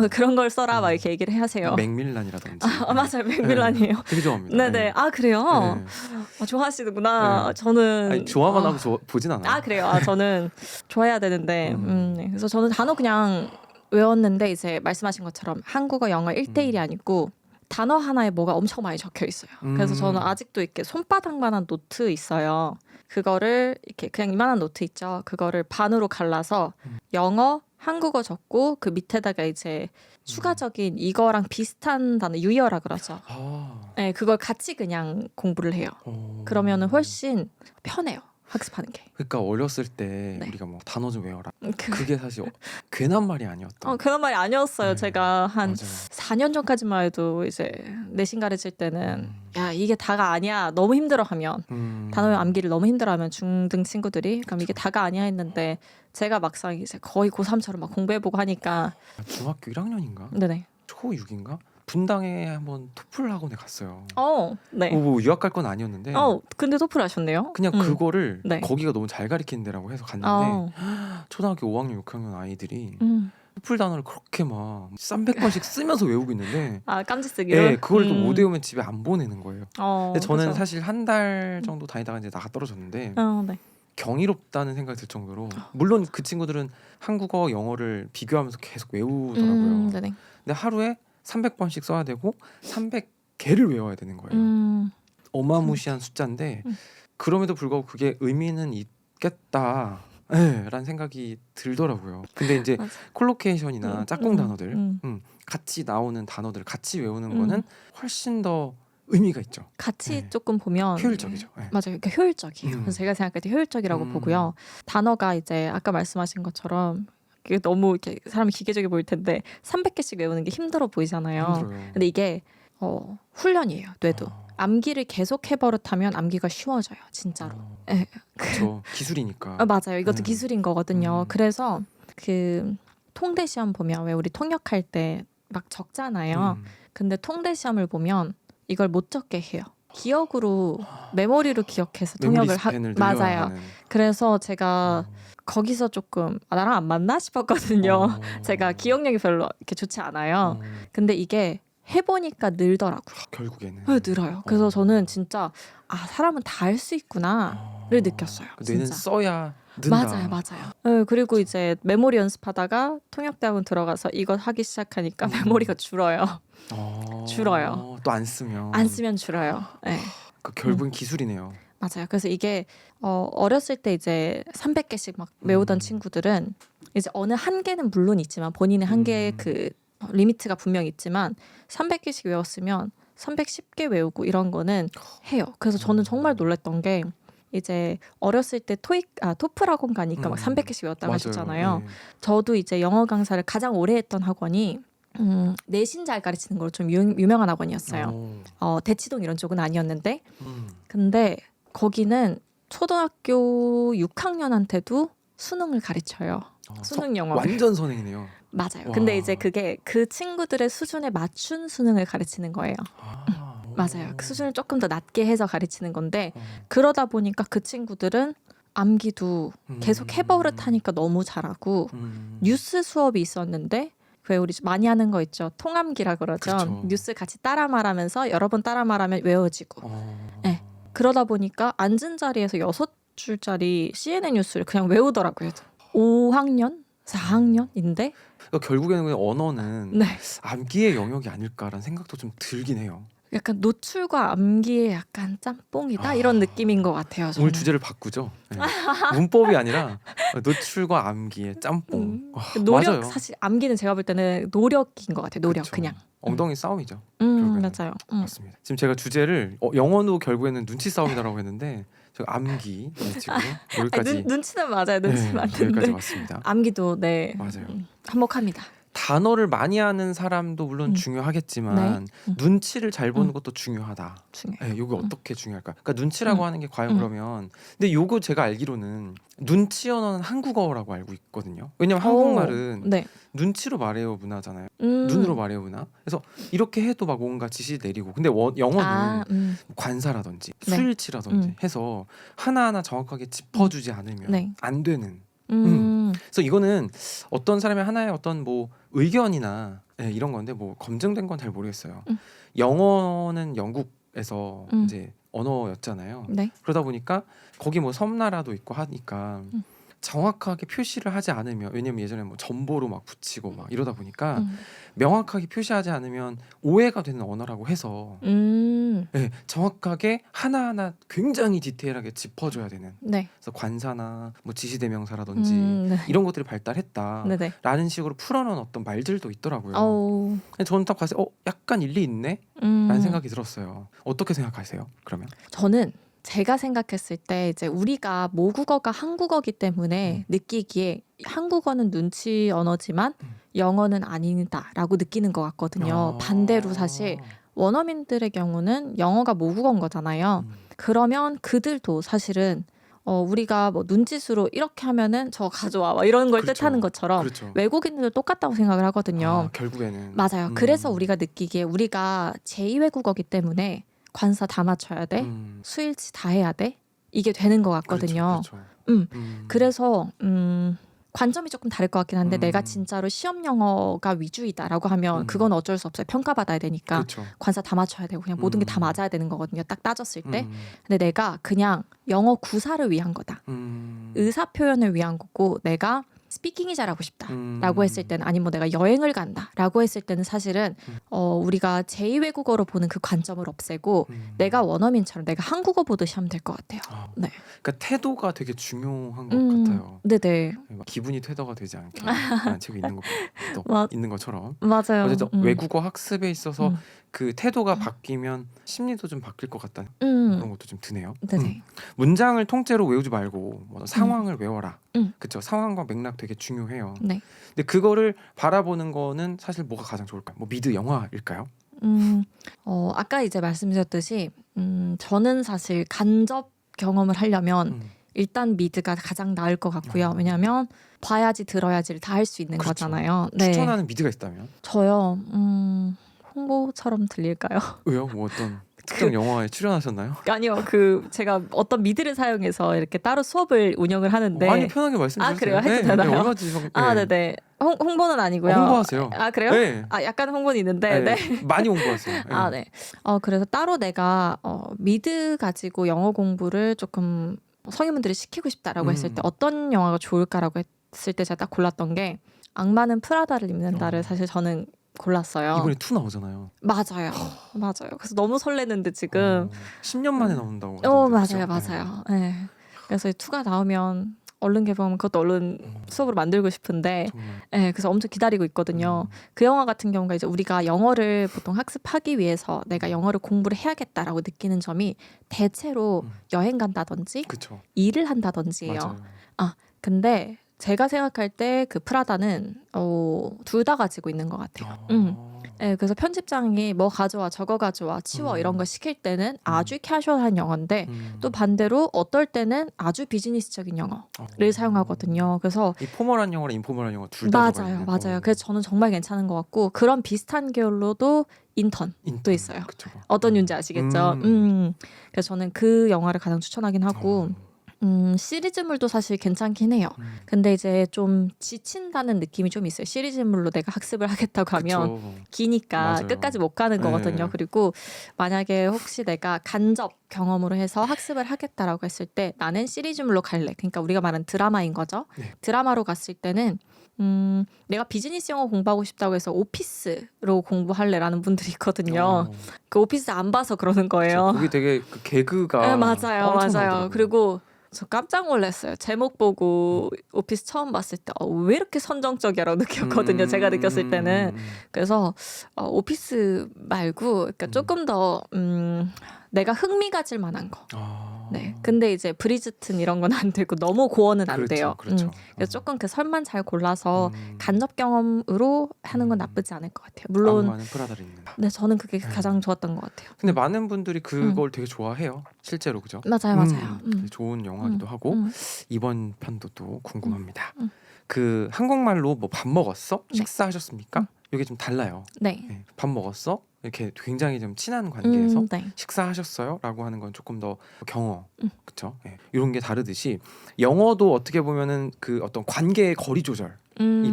그런 걸 써라 막 이렇게 얘기를 하세요. 맥밀란이라든지. 맞아요. 맥밀란이에요. 되게 좋아합니다. 네네. 아 그래요? 네. 좋아하시는구나. 네. 저는 아니, 좋아만 하고 보진 않아요. 그래요. 저는 좋아해야 되는데 네. 그래서 저는 단어 그냥 외웠는데 이제 말씀하신 것처럼 한국어 영어 1대1이 아니고 단어 하나에 뭐가 엄청 많이 적혀 있어요. 그래서 저는 아직도 이렇게 손바닥만한 노트 있어요. 그거를 이렇게 그냥 이만한 노트 있죠. 그거를 반으로 갈라서 영어, 한국어 적고 그 밑에다가 이제 추가적인 이거랑 비슷한 단어 유의어라 그러죠. 네, 그걸 같이 그냥 공부를 해요. 그러면은 훨씬 편해요. 학습하는 게. 그러니까 어렸을 때 네. 우리가 뭐 단어 좀 외워라. 그게 사실 괜한 말이 아니었다. 그런 말이 아니었어요. 네. 제가 한 맞아요. 4년 전까지만 해도 이제 내신 가르칠 때는 야 이게 다가 아니야. 너무 힘들어하면 단어 암기를 너무 힘들어하면 중등 친구들이 그럼 이게 다가 아니야 했는데 제가 막상 이제 거의 고3처럼 막 공부해보고 하니까 중학교 1학년인가? 네네. 초6인가? 분당에 한번 토플 학원에 갔어요. 네. 뭐 유학 갈 건 아니었는데 근데 토플 하셨네요. 그냥 그거를 네. 거기가 너무 잘 가르치는 데라고 해서 갔는데 초등학교 5학년 6학년 아이들이 토플 단어를 그렇게 막 300번씩 쓰면서 외우고 있는데 깜지쓰기로? 네, 그걸 또 못 외우면 집에 안 보내는 거예요. 근데 저는 그래서. 사실 한 달 정도 다니다가 이제 나가 떨어졌는데 네. 경이롭다는 생각이 들 정도로 물론 그 친구들은 한국어 영어를 비교하면서 계속 외우더라고요. 네네. 근데 하루에 300번씩 써야 되고 300개를 외워야 되는 거예요. 어마무시한 숫자인데 그럼에도 불구하고 그게 의미는 있겠다. 라는 생각이 들더라고요. 근데 이제 맞아. 콜로케이션이나 짝꿍 단어들 같이 나오는 단어들을 같이 외우는 거는 훨씬 더 의미가 있죠. 같이 네. 조금 보면 효율적이죠. 네. 맞아요. 그러니까 효율적이에요. 그래서 제가 생각할 때 효율적이라고 보고요. 단어가 이제 아까 말씀하신 것처럼 그게 너무 이렇게 사람이 기계적이 보일 텐데 300개씩 외우는 게 힘들어 보이잖아요. 힘들어요. 근데 이게 훈련이에요. 뇌도. 암기를 계속 해버릇하면 암기가 쉬워져요. 진짜로. 네. 그렇죠. 기술이니까. 맞아요. 이것도 기술인 거거든요. 그래서 그 통대 시험 보면 왜 우리 통역할 때 막 적잖아요. 근데 통대 시험을 보면 이걸 못 적게 해요. 기억으로 메모리로 기억해서 통역을 맞아요. 하는. 그래서 제가 거기서 조금 나랑 안 맞나 싶었거든요. 제가 기억력이 별로 이렇게 좋지 않아요. 근데 이게 해보니까 늘더라고요. 결국에는 늘어요. 그래서 저는 진짜 사람은 다 할 수 있구나를 느꼈어요. 뇌는 진짜. 써야 는다. 맞아요. 네, 그리고 이제 메모리 연습하다가 통역대학원 들어가서 이거 하기 시작하니까 메모리가 줄어요. 줄어요. 또 안 쓰면. 안 쓰면 줄어요. 네. 결국은 기술이네요. 맞아요. 그래서 이게 어렸을 때 이제 300개씩 막 외우던 친구들은 이제 어느 한계는 물론 있지만 본인의 한계의 그 리미트가 분명 있지만 300개씩 외웠으면 310개 외우고 이런 거는 해요. 그래서 저는 정말 놀랐던 게 이제 어렸을 때 토플 학원 가니까 막 300개씩 외웠다고 하셨잖아요. 네. 저도 이제 영어 강사를 가장 오래 했던 학원이 내신 잘 가르치는 걸로 좀 유명한 학원이었어요. 대치동 이런 쪽은 아니었는데 근데 거기는 초등학교 6학년한테도 수능을 가르쳐요. 어, 수능 영어. 완전 선행이네요. 맞아요. 와. 근데 이제 그게 그 친구들의 수준에 맞춘 수능을 가르치는 거예요. 맞아요. 그 수준을 조금 더 낮게 해서 가르치는 건데 그러다 보니까 그 친구들은 암기도 계속 해버릇하니까 너무 잘하고 뉴스 수업이 있었는데 왜 우리 많이 하는 거 있죠. 통암기라 그러죠. 그렇죠. 뉴스 같이 따라 말하면서 여러 번 따라 말하면 외워지고. 네. 그러다 보니까 앉은 자리에서 6줄짜리 CNN 뉴스를 그냥 외우더라고요. 5학년? 4학년인데? 그러니까 결국에는 그냥 언어는 네. 암기의 영역이 아닐까라는 생각도 좀 들긴 해요. 약간 노출과 암기의 약간 짬뽕이다 이런 느낌인 것 같아요. 저는. 오늘 주제를 바꾸죠. 네. 문법이 아니라 노출과 암기의 짬뽕. 와, 노력 맞아요. 사실 암기는 제가 볼 때는 노력인 것 같아요. 노력 그쵸. 그냥. 엉덩이 싸움이죠. 결국에는. 맞아요. 맞습니다. 지금 제가 주제를 영어도 결국에는 눈치 싸움이다라고 했는데 제가 암기 네, 지금 여기까지 아니, 눈치는 맞아요. 눈치 네, 맞는데 여기까지 왔습니다. 암기도 네 맞아요. 한몫합니다. 단어를 많이 아는 사람도 물론 음. 중요하겠지만 눈치를 잘 보는 것도 중요하다. 중요해. 네, 이게 어떻게 중요할까? 그러니까 눈치라고 하는 게 과연 음. 그러면 근데 요거 제가 알기로는 눈치 언어는 한국어라고 알고 있거든요. 왜냐면 오, 한국말은 네. 눈치로 말해요 문화잖아요. 눈으로 말해요 문화. 그래서 이렇게 해도 막 뭔가 지시 내리고 근데 영어는 관사라든지 네. 수일치라든지 해서 하나하나 정확하게 짚어주지 않으면 네. 안 되는. 그래서 이거는 어떤 사람의 하나의 어떤 뭐 의견이나 이런 건데 뭐 검증된 건 잘 모르겠어요. 영어는 영국에서 이제 언어였잖아요. 네. 그러다 보니까 거기 뭐 섬나라도 있고 하니까 정확하게 표시를 하지 않으면 왜냐면 예전에 뭐 점보로 막 붙이고 막 이러다 보니까 명확하게 표시하지 않으면 오해가 되는 언어라고 해서 네, 정확하게 하나하나 굉장히 디테일하게 짚어줘야 되는 네. 그래서 관사나 뭐 지시대명사라든지 네. 이런 것들이 발달했다라는 네네. 식으로 풀어놓은 어떤 말들도 있더라고요. 어우. 근데 저는 딱 봤을 때 약간 일리 있네? 라는 음. 생각이 들었어요. 어떻게 생각하세요? 그러면? 저는 제가 생각했을 때 이제 우리가 모국어가 한국어기 때문에 느끼기에 한국어는 눈치 언어지만 영어는 아니다라고 느끼는 것 같거든요. 반대로 사실 원어민들의 경우는 영어가 모국어인 거잖아요. 그러면 그들도 사실은 우리가 뭐 눈짓으로 이렇게 하면은 저거 가져와 막 이런 걸 그렇죠. 뜻하는 것처럼 그렇죠. 외국인들도 똑같다고 생각을 하거든요. 결국에는 맞아요. 그래서 우리가 느끼기에 우리가 제2외국어기 때문에 관사 다 맞춰야 돼. 수일치 다 해야 돼. 이게 되는 것 같거든요. 그렇죠. 그래서 관점이 조금 다를 것 같긴 한데 내가 진짜로 시험 영어가 위주이다라고 하면 그건 어쩔 수 없어요. 평가받아야 되니까 그렇죠. 관사 다 맞춰야 되고 그냥 모든 게 다 맞아야 되는 거거든요. 딱 따졌을 때. 근데 내가 그냥 영어 구사를 위한 거다. 의사 표현을 위한 거고 내가 스피킹이 잘하고 싶다라고 했을 때는 아니면 뭐 내가 여행을 간다라고 했을 때는 사실은 우리가 제2외국어로 보는 그 관점을 없애고 내가 원어민처럼 내가 한국어 보듯이 하면 될 것 같아요. 네. 그러니까 태도가 되게 중요한 것 같아요. 네네. 기분이 퇴도가 되지 않게 책이 있는 있는 것처럼. 맞아요. 어쨌든 외국어 학습에 있어서 그 태도가 바뀌면 심리도 좀 바뀔 것 같다는 그런 것도 좀 드네요. 네네. 문장을 통째로 외우지 말고 뭐 상황을 외워라. 그렇죠. 상황과 맥락 되게 중요해요. 네. 근데 그거를 바라보는 거는 사실 뭐가 가장 좋을까요? 뭐 미드 영화일까요? 아까 이제 말씀드렸듯이 저는 사실 간접 경험을 하려면 일단 미드가 가장 나을 것 같고요. 왜냐하면 봐야지 들어야지를 다 할 수 있는 그렇죠. 거잖아요. 네. 추천하는 미드가 있다면? 저요. 홍보처럼 들릴까요? 왜요? 뭐 어떤 특정 영화에 출연하셨나요? 아니요. 제가 어떤 미드를 사용해서 이렇게 따로 수업을 운영을 하는데 아니 편하게 말씀해 주세요. 그래요? 해도 되나요? 얼마지? 네네. 홍보는 아니고요. 홍보하세요. 그래요? 네. 약간 홍보는 있는데. 네. 많이 홍보하세요. 네. 네. 그래서 따로 내가 미드 가지고 영어 공부를 조금 성인분들이 시키고 싶다라고 했을 때 어떤 영화가 좋을까라고 했을 때 제가 딱 골랐던 게 악마는 프라다를 입는다를 사실 저는 골랐어요. 이번에 2 나오잖아요. 맞아요. 그래서 너무 설레는데 지금 10년 만에 나온다고. 맞아요. 네. 그래서 이 2가 나오면 얼른 개봉하면 그것도 얼른 수업으로 만들고 싶은데, 네, 그래서 엄청 기다리고 있거든요. 그 영화 같은 경우가 이제 우리가 영어를 보통 학습하기 위해서 내가 영어를 공부를 해야겠다라고 느끼는 점이 대체로 여행 간다든지 그쵸. 일을 한다든지예요. 근데 제가 생각할 때 그 프라다는 둘 다 가지고 있는 것 같아요. 네, 그래서 편집장이 뭐 가져와 저거 가져와 치워 이런 거 시킬 때는 아주 캐주얼한 영어인데 또 반대로 어떨 때는 아주 비즈니스적인 영어를 사용하거든요. 그래서 이 포멀한 영어랑 인포멀한 영어 둘 다 들어가 있는. 맞아요. 그래서 저는 정말 괜찮은 것 같고 그런 비슷한 계열로도 인턴도 있어요. 그쵸. 어떤 류인지 아시겠죠? 그래서 저는 그 영화를 가장 추천하긴 하고 시리즈물도 사실 괜찮긴 해요. 근데 이제 좀 지친다는 느낌이 좀 있어요. 시리즈물로 내가 학습을 하겠다고 하면 그쵸. 기니까 맞아요. 끝까지 못 가는 거거든요. 네. 그리고 만약에 혹시 내가 간접 경험으로 해서 학습을 하겠다라고 했을 때 나는 시리즈물로 갈래. 그러니까 우리가 말하는 드라마인 거죠. 네. 드라마로 갔을 때는 내가 비즈니스 영어 공부하고 싶다고 해서 오피스로 공부할래라는 분들이 있거든요. 그 오피스 안 봐서 그러는 거예요. 거기 되게 그 개그가 네, 맞아요. 엄청나더라고요. 그리고 저 깜짝 놀랐어요. 제목 보고 오피스 처음 봤을 때 왜 이렇게 선정적이야라고 느꼈거든요. 제가 느꼈을 때는. 그래서 오피스 말고 그러니까 조금 더 내가 흥미 가질 만한 거. 네. 근데 이제 브리즈튼 이런 건 안 되고 너무 고어는 안 돼요. 그렇죠. 그래서 조금 그 설만 잘 골라서 간접 경험으로 하는 건 나쁘지 않을 것 같아요. 물론 많은 프라다를 입는다. 네, 저는 그게 가장 좋았던 것 같아요. 근데 많은 분들이 그걸 되게 좋아해요. 실제로 그죠? 맞아요. 되게 좋은 영화기도 하고 이번 편도 또 궁금합니다. 그 한국말로 뭐 밥 먹었어? 네. 식사하셨습니까? 이게 좀 달라요. 네. 네. 밥 먹었어? 이렇게 굉장히 좀 친한 관계에서 네. 식사하셨어요? 라고 하는 건 조금 더 경어 그쵸? 네. 이런 게 다르듯이 영어도 어떻게 보면은 그 어떤 관계의 거리 조절이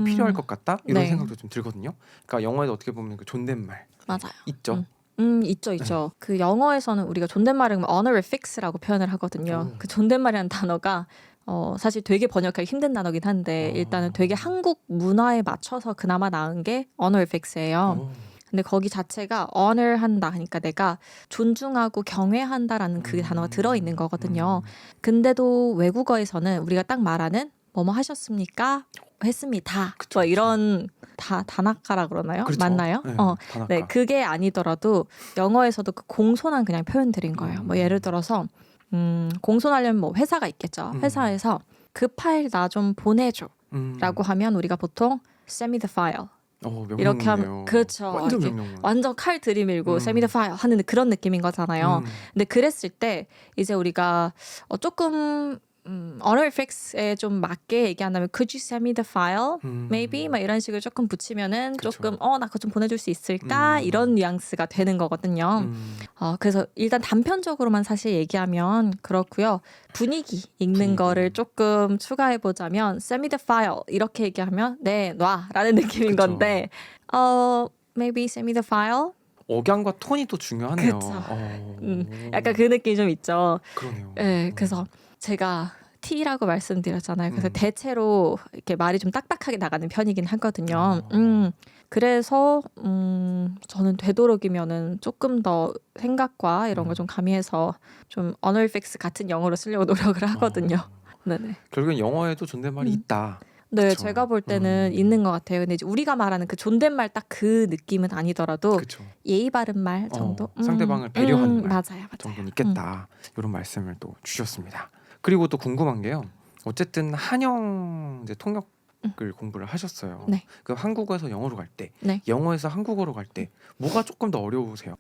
필요할 것 같다 이런 네. 생각도 좀 들거든요. 그러니까 영어에도 어떻게 보면 그 존댓말 맞아요. 있죠. 있죠. 그 영어에서는 우리가 존댓말을 honorific라고 표현을 하거든요. 그 존댓말이라는 단어가 사실 되게 번역하기 힘든 단어긴 한데 일단은 되게 한국 문화에 맞춰서 그나마 나은 게 honorific예요. 근데 거기 자체가 honor한다 하니까 내가 존중하고 경외한다라는 그 단어가 들어있는 거거든요. 근데도 외국어에서는 우리가 딱 말하는 뭐뭐 하셨습니까? 했습니다. 그쵸, 뭐 이런 다나카라 그러나요? 그렇죠. 맞나요? 네, 다나카. 네, 그게 아니더라도 영어에서도 그 공손한 그냥 표현들인 거예요. 뭐 예를 들어서 공손하려면 뭐 회사가 있겠죠. 회사에서 그 파일 나 좀 보내줘라고 하면 우리가 보통 send me the file 이렇게 하면 그렇죠. 완전 이렇게 명령문. 완전 칼 들이밀고 send me the file 하는 그런 느낌인 거잖아요. 근데 그랬을 때 이제 우리가 조금 honorific에 좀 맞게 얘기한다면 could you send me the file? maybe 막 이런 식으로 조금 붙이면은 그쵸. 조금 나 그거 좀 보내줄 수 있을까? 이런 뉘앙스가 되는 거거든요. 그래서 일단 단편적으로만 사실 얘기하면 그렇고요. 분위기 읽는 거를 조금 추가해 보자면 send me the file 이렇게 얘기하면 네, 놔라는 느낌인 그쵸. 건데 maybe send me the file? 억양과 톤이 또 중요하네요. 그쵸. 약간 그 느낌이 좀 있죠. 그러네요. 네, 그래서 제가 T라고 말씀드렸잖아요. 그래서 대체로 이렇게 말이 좀 딱딱하게 나가는 편이긴 하거든요. 그래서 저는 되도록이면은 조금 더 생각과 이런 걸 좀 가미해서 좀 honorific 같은 영어로 쓰려고 노력을 하거든요. 네네. 결국엔 영어에도 존댓말이 있다. 네, 그쵸. 제가 볼 때는 있는 것 같아요. 근데 이제 우리가 말하는 그 존댓말 딱 그 느낌은 아니더라도 그렇죠. 예의 바른 말 정도. 상대방을 배려하는 말 맞아요. 정도는 있겠다. 이런 말씀을 또 주셨습니다. 그리고 또 궁금한 게요. 어쨌든 한영 이제 통역을 공부를 하셨어요. 네. 그 한국어에서 영어로 갈 때, 네. 영어에서 한국어로 갈 때 뭐가 조금 더 어려우세요?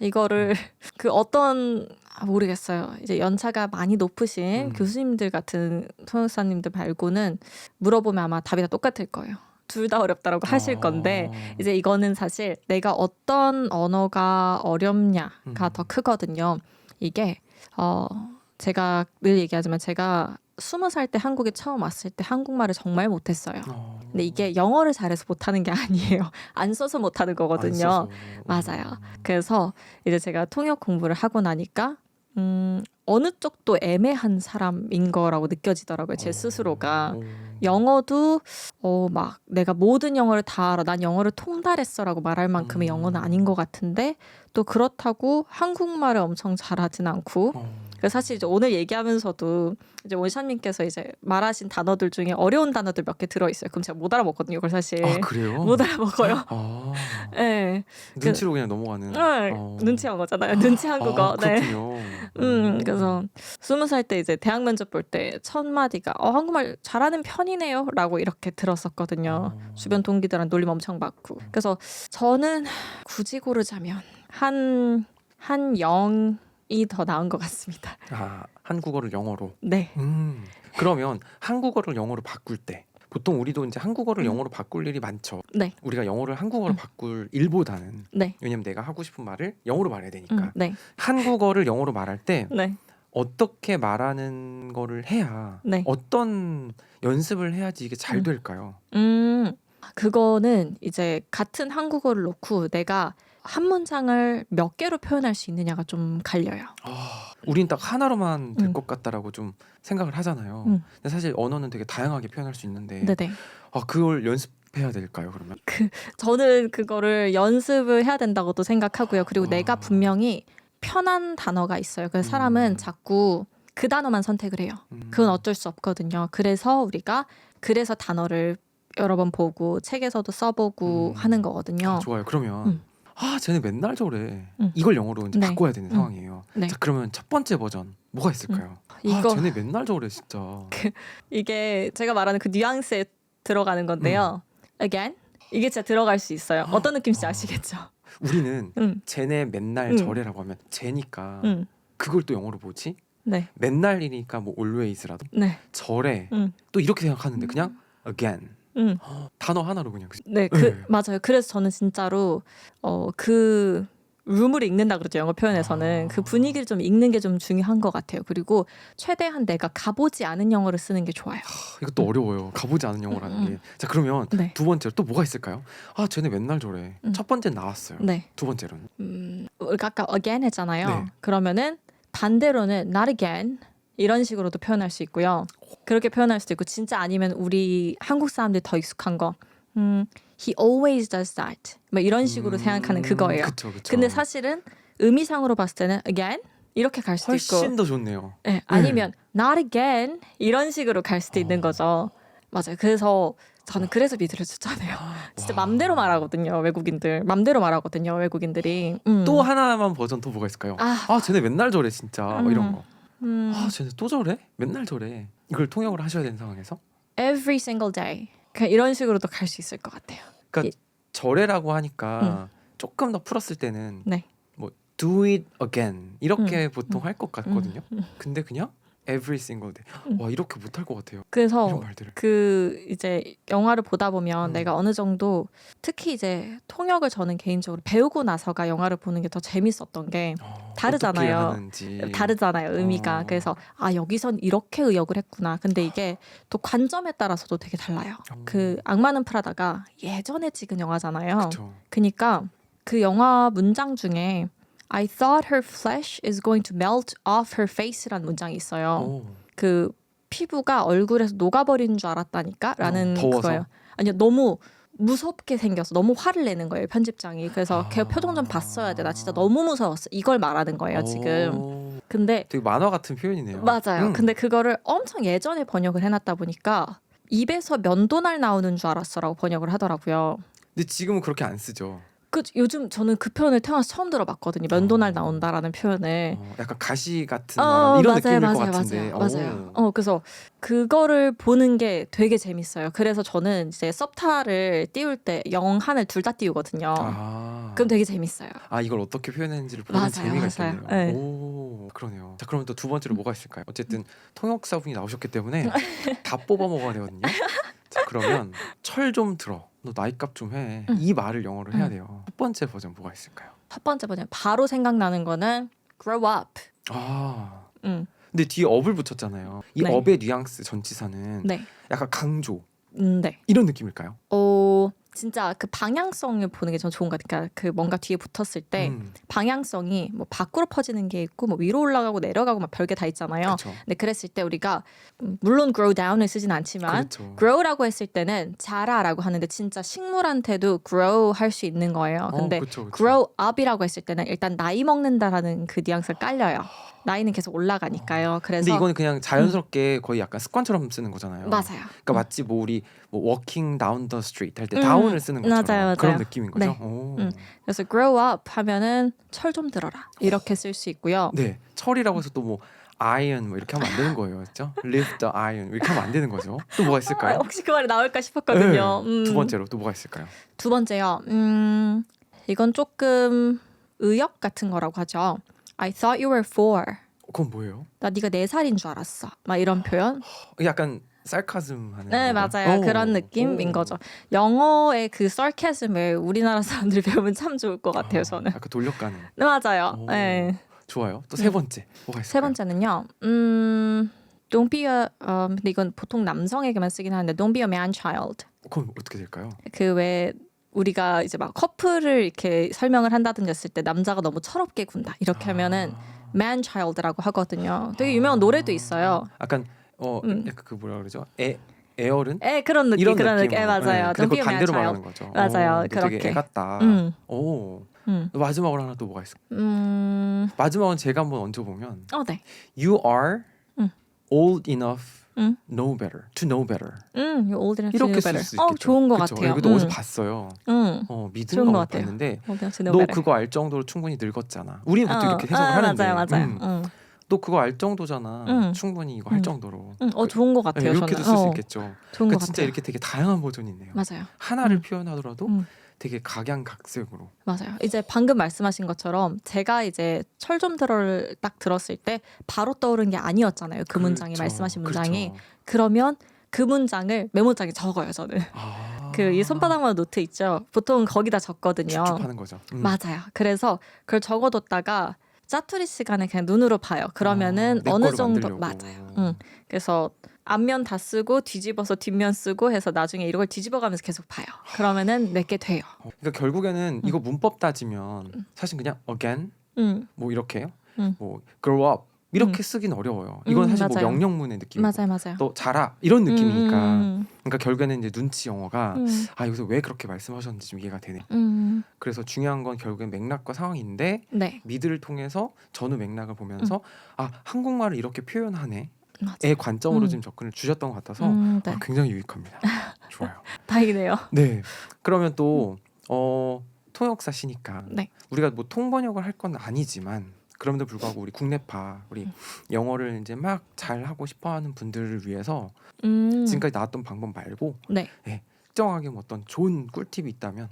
이거를 그 어떤 모르겠어요. 이제 연차가 많이 높으신 교수님들 같은 통역사님들 말고는 물어보면 아마 답이 다 똑같을 거예요. 둘 다 어렵다라고 하실 건데 이제 이거는 사실 내가 어떤 언어가 어렵냐가 더 크거든요. 이게 제가 늘 얘기하지만 제가 20살 때 한국에 처음 왔을 때 한국말을 정말 못했어요. 근데 이게 영어를 잘해서 못하는 게 아니에요. 안 써서 못하는 거거든요. 맞아요. 그래서 이제 제가 통역 공부를 하고 나니까 어느 쪽도 애매한 사람인 거라고 느껴지더라고요. 제 스스로가. 영어도 막 내가 모든 영어를 다 알아. 난 영어를 통달했어라고 말할 만큼의 영어는 아닌 것 같은데 또 그렇다고 한국말을 엄청 잘하진 않고 그래서 사실 이제 오늘 얘기하면서도 이제 원샷님께서 이제 말하신 단어들 중에 어려운 단어들 몇 개 들어 있어요. 그럼 제가 못 알아먹거든요. 이걸 사실 아 그래요? 못 알아먹어요. 아 네. 눈치로 그냥 넘어가는. 눈치 영어잖아요. 눈치 한국어. 아, 네. 그렇군요. 그래서 20살 때 이제 대학 면접 볼 때 첫 마디가 한국말 잘하는 편이네요라고 이렇게 들었었거든요. 주변 동기들한 놀림 엄청 받고. 그래서 저는 굳이 고르자면 한 0이 더 나은 것 같습니다. 아 한국어를 영어로. 네. 그러면 한국어를 영어로 바꿀 때 보통 우리도 이제 한국어를 음. 영어로 바꿀 일이 많죠. 네. 우리가 영어를 한국어로 바꿀 일보다는 네. 왜냐면 내가 하고 싶은 말을 영어로 말해야 되니까 네. 한국어를 영어로 말할 때 네. 어떻게 말하는 거를 해야 네. 어떤 연습을 해야지 이게 잘 될까요? 그거는 이제 같은 한국어를 놓고 내가 한 문장을 몇 개로 표현할 수 있느냐가 좀 갈려요. 우린 딱 하나로만 될 음. 것 같다라고 좀 생각을 하잖아요. 근데 사실 언어는 되게 다양하게 표현할 수 있는데 네네. 그걸 연습해야 될까요? 그러면? 저는 그거를 연습을 해야 된다고도 생각하고요. 그리고 내가 아. 분명히 편한 단어가 있어요. 그래서 사람은 자꾸 그 단어만 선택을 해요. 그건 어쩔 수 없거든요. 그래서 우리가 그래서 단어를 여러 번 보고 책에서도 써보고 하는 거거든요. 좋아요. 그러면 쟤네 맨날 저래. 음. 이걸 영어로 이제 네. 바꿔야 되는 상황이에요. 네. 자, 그러면 첫 번째 버전 뭐가 있을까요? 이거 쟤네 맨날 저래 진짜. 이게 제가 말하는 그 뉘앙스에 들어가는 건데요. Again 이게 진짜 들어갈 수 있어요. 어떤 느낌인지 아시겠죠? 우리는 음. 쟤네 맨날 음. 저래라고 하면 쟤니까 음. 그걸 또 영어로 뭐지? 네. 맨날이니까 뭐 always라도 네. 저래 또 이렇게 생각하는데 그냥 again 단어 하나로 그냥 네, 네. 맞아요. 그래서 저는 진짜로 그 룸을 읽는다 그러죠. 영어 표현에서는 그 분위기를 좀 읽는 게 좀 중요한 것 같아요. 그리고 최대한 내가 가보지 않은 영어를 쓰는 게 좋아요. 이것도 어려워요. 가보지 않은 영어라는 게. 자 그러면 네. 두 번째로 또 뭐가 있을까요? 쟤네 맨날 저래. 첫 번째는 나왔어요. 네. 두 번째로는 우리가 아까 again 했잖아요. 네. 그러면은 반대로는 not again 이런 식으로도 표현할 수 있고요. 그렇게 표현할 수도 있고 진짜 아니면 우리 한국 사람들이 더 익숙한 거 he always does that 뭐 이런 식으로 생각하는 그거예요. 그쵸. 근데 사실은 의미상으로 봤을 때는 again 이렇게 갈 수도 있고 훨씬 더 좋네요. 네, 아니면 not again 이런 식으로 갈 수도 있는 거죠. 맞아요. 그래서 저는 그래서 미드를 추천해요. 진짜 맘대로 말하거든요. 외국인들 맘대로 말하거든요. 외국인들이 또 하나만 버전 또 뭐가 있을까요? 쟤네 맨날 저래 진짜 뭐 이런 거. 쟤네 또 저래? 맨날 저래. 이걸 통역을 하셔야 되는 상황에서 every single day 그냥 이런 식으로도 갈 수 있을 것 같아요. 그러니까 저래라고 하니까 조금 더 풀었을 때는 네. 뭐 do it again 이렇게 보통 할 것 같거든요. 근데 그냥 every single day 와 이렇게 못할 것 같아요. 그래서 이런 말들을. 그 이제 영화를 보다 보면 내가 어느 정도 특히 이제 통역을 저는 개인적으로 배우고 나서가 영화를 보는 게 더 재밌었던 게 다르잖아요. 어떻게 하는지. 다르잖아요, 의미가. 그래서 여기선 이렇게 의역을 했구나. 근데 이게 또 관점에 따라서도 되게 달라요. 그 악마는 프라다가 예전에 찍은 영화잖아요. 그쵸. 그러니까 그 영화 문장 중에 I thought her flesh is going to melt off her face라는 문장이 있어요. 그 피부가 얼굴에서 녹아버리는 줄 알았다니까? 라는 더워서? 그거예요. 아니요, 너무 무섭게 생겼어. 너무 화를 내는 거예요, 편집장이. 그래서 걔 표정 좀 봤어야 돼. 나 진짜 너무 무서웠어. 이걸 말하는 거예요, 지금. 근데 되게 만화 같은 표현이네요. 맞아요. 근데 그거를 엄청 예전에 번역을 해놨다 보니까 입에서 면도날 나오는 줄 알았어라고 번역을 하더라고요. 근데 지금은 그렇게 안 쓰죠. 요즘 저는 그 표현을 태어나서 처음 들어봤거든요. 면도날 나온다라는 표현을. 약간 가시 같은 이런 느낌일 것 같은데. 맞아요. 그래서 그거를 보는 게 되게 재밌어요. 그래서 저는 이제 섭타를 띄울 때 영한을 둘 다 띄우거든요. 그럼 되게 재밌어요. 이걸 어떻게 표현했는지를 보는 재미가 있겠네요. 네. 오, 그러네요. 자, 그러면 또 두 번째로 뭐가 있을까요? 어쨌든 통역사분이 나오셨기 때문에 다 뽑아 먹어야 되거든요. 자, 그러면 철 좀 들어. 너 나이값 좀 해. 이 말을 영어로 해야 돼요. 첫 번째 버전 뭐가 있을까요? 첫 번째 버전 바로 생각나는 거는 grow up. 근데 뒤에 up을 붙였잖아요. 이 네. up의 뉘앙스 전치사는 네. 약간 강조 네. 이런 느낌일까요? 진짜 그 방향성을 보는 게 전 좋은 것 같아요. 그러니까 그 뭔가 뒤에 붙었을 때 방향성이 뭐 밖으로 퍼지는 게 있고 뭐 위로 올라가고 내려가고 막 별게 다 있잖아요. 그쵸. 근데 그랬을 때 우리가 물론 grow down을 쓰진 않지만 그렇죠. grow라고 했을 때는 자라라고 하는데 진짜 식물한테도 grow 할 수 있는 거예요. 근데 그쵸. grow up이라고 했을 때는 일단 나이 먹는다라는 그 뉘앙스를 깔려요. 나이는 계속 올라가니까요. 그래서 근데 이거는 그냥 자연스럽게 거의 약간 습관처럼 쓰는 거잖아요. 맞아요. 그러니까 마치 뭐 우리 뭐 walking down the street 할 때 다운을 쓰는 것처럼 맞아요. 그런 느낌인 거죠. 네. 오. 그래서 grow up 하면은 철 좀 들어라 이렇게 쓸 수 있고요. 네, 철이라고 해서 또 뭐 iron 뭐 이렇게 하면 안 되는 거예요, 그렇죠? lift the iron 이렇게 하면 안 되는 거죠. 또 뭐가 있을까요? 혹시 그 말이 나올까 싶었거든요. 네, 두 번째로 또 뭐가 있을까요? 두 번째요. 이건 조금 의역 같은 거라고 하죠. I thought you were 4. 그건 뭐예요? 나 네가 4살인 줄 알았어. 막 이런 표현. 약간 sarcasm 하는 네, 건가요? 맞아요. 그런 느낌인 오. 거죠. 영어의 그 sarcasm을 우리나라 사람들이 배우면 참 좋을 것 같아요, 저는. 약간 돌려가는. 네, 맞아요. 오. 네. 좋아요. 또 세 번째 뭐가 있을까요? 세 번째는요. Don't be a 근데 이건 보통 남성에게만 쓰긴 하는데 Don't be a man child. 그럼 어떻게 될까요? 그 왜 우리가 이제 막 커플을 이렇게 설명을 한다든지 했을 때 남자가 너무 철없게 군다. 이렇게 하면은 man child라고 하거든요. 되게 유명한 노래도 있어요. 약간 약간 그 뭐라 그러죠? 애어른? 그런 느낌, 이런 그런 느낌. 느낌으로. 맞아요. 근데 Don't be 그걸 a man 반대로 child. 말하는 거죠. 맞아요. 너 되게 그렇게. 애 같다. 오. 마지막으로 하나 또 뭐가 있을까요? 마지막은 제가 한번 얹어보면 네. You are old enough 음. know better to know better. You're old enough to know 이렇게 쓸 better. 수 있겠죠. 좋은 것 그쵸? 같아요. 이것도 어디서 봤어요. 좋은 믿음가 것 못 같아요. 봤는데 old enough to know 너 better. 그거 알 정도로 충분히 늙었잖아. 우리는 보통 이렇게 해석을 하는데 맞아요. 너 그거 알 정도잖아. 충분히 이거 할 정도로. 좋은 것 같아요. 네, 이렇게도 저는. 쓸 수 있겠죠. 좋은 그러니까 것 진짜 같아요. 이렇게 되게 다양한 버전이 있네요. 맞아요. 하나를 표현하더라도 음. 되게 각양각색으로. 맞아요. 이제 방금 말씀하신 것처럼 제가 이제 철 좀 들어를 딱 들었을 때 바로 떠오른 게 아니었잖아요. 그 문장이 말씀하신 문장이. 그렇죠. 그러면 그 문장을 메모장에 적어요. 저는. 그 이 손바닥만 노트 있죠. 보통 거기다 적거든요. 축축하는 거죠. 맞아요. 그래서 그걸 적어뒀다가 짜투리 시간에 그냥 눈으로 봐요. 그러면은 내 어느 거를 정도 만들려고. 맞아요. 그래서 앞면 다 쓰고 뒤집어서 뒷면 쓰고 해서 나중에 이걸 뒤집어가면서 계속 봐요. 그러면은 내게 돼요. 그러니까 결국에는 이거 문법 따지면 사실 그냥 again 뭐 이렇게요. 뭐 grow up 이렇게 쓰긴 어려워요. 이건 사실 뭐 맞아요. 명령문의 느낌이고 맞아요. 또 자라 이런 느낌이니까 그러니까 결국에는 이제 눈치 영어가 여기서 왜 그렇게 말씀하셨는지 좀 이해가 되네. 그래서 중요한 건 결국엔 맥락과 상황인데 네. 미드를 통해서 전후 맥락을 보면서 한국말을 이렇게 표현하네. 맞아요. 의 관점으로 지금 접근을 주셨던 것 같아서 네. 굉장히 유익합니다. 좋아요. 다행이네요. 네. 그러면 또 통역사시니까 네. 우리가 뭐 통번역을 할 건 아니지만 그럼에도 불구하고 우리 국내파 우리 영어를 이제 막 잘 하고 싶어하는 분들을 위해서 지금까지 나왔던 방법 말고 네. 특정하게 뭐 어떤 좋은 꿀팁이 있다면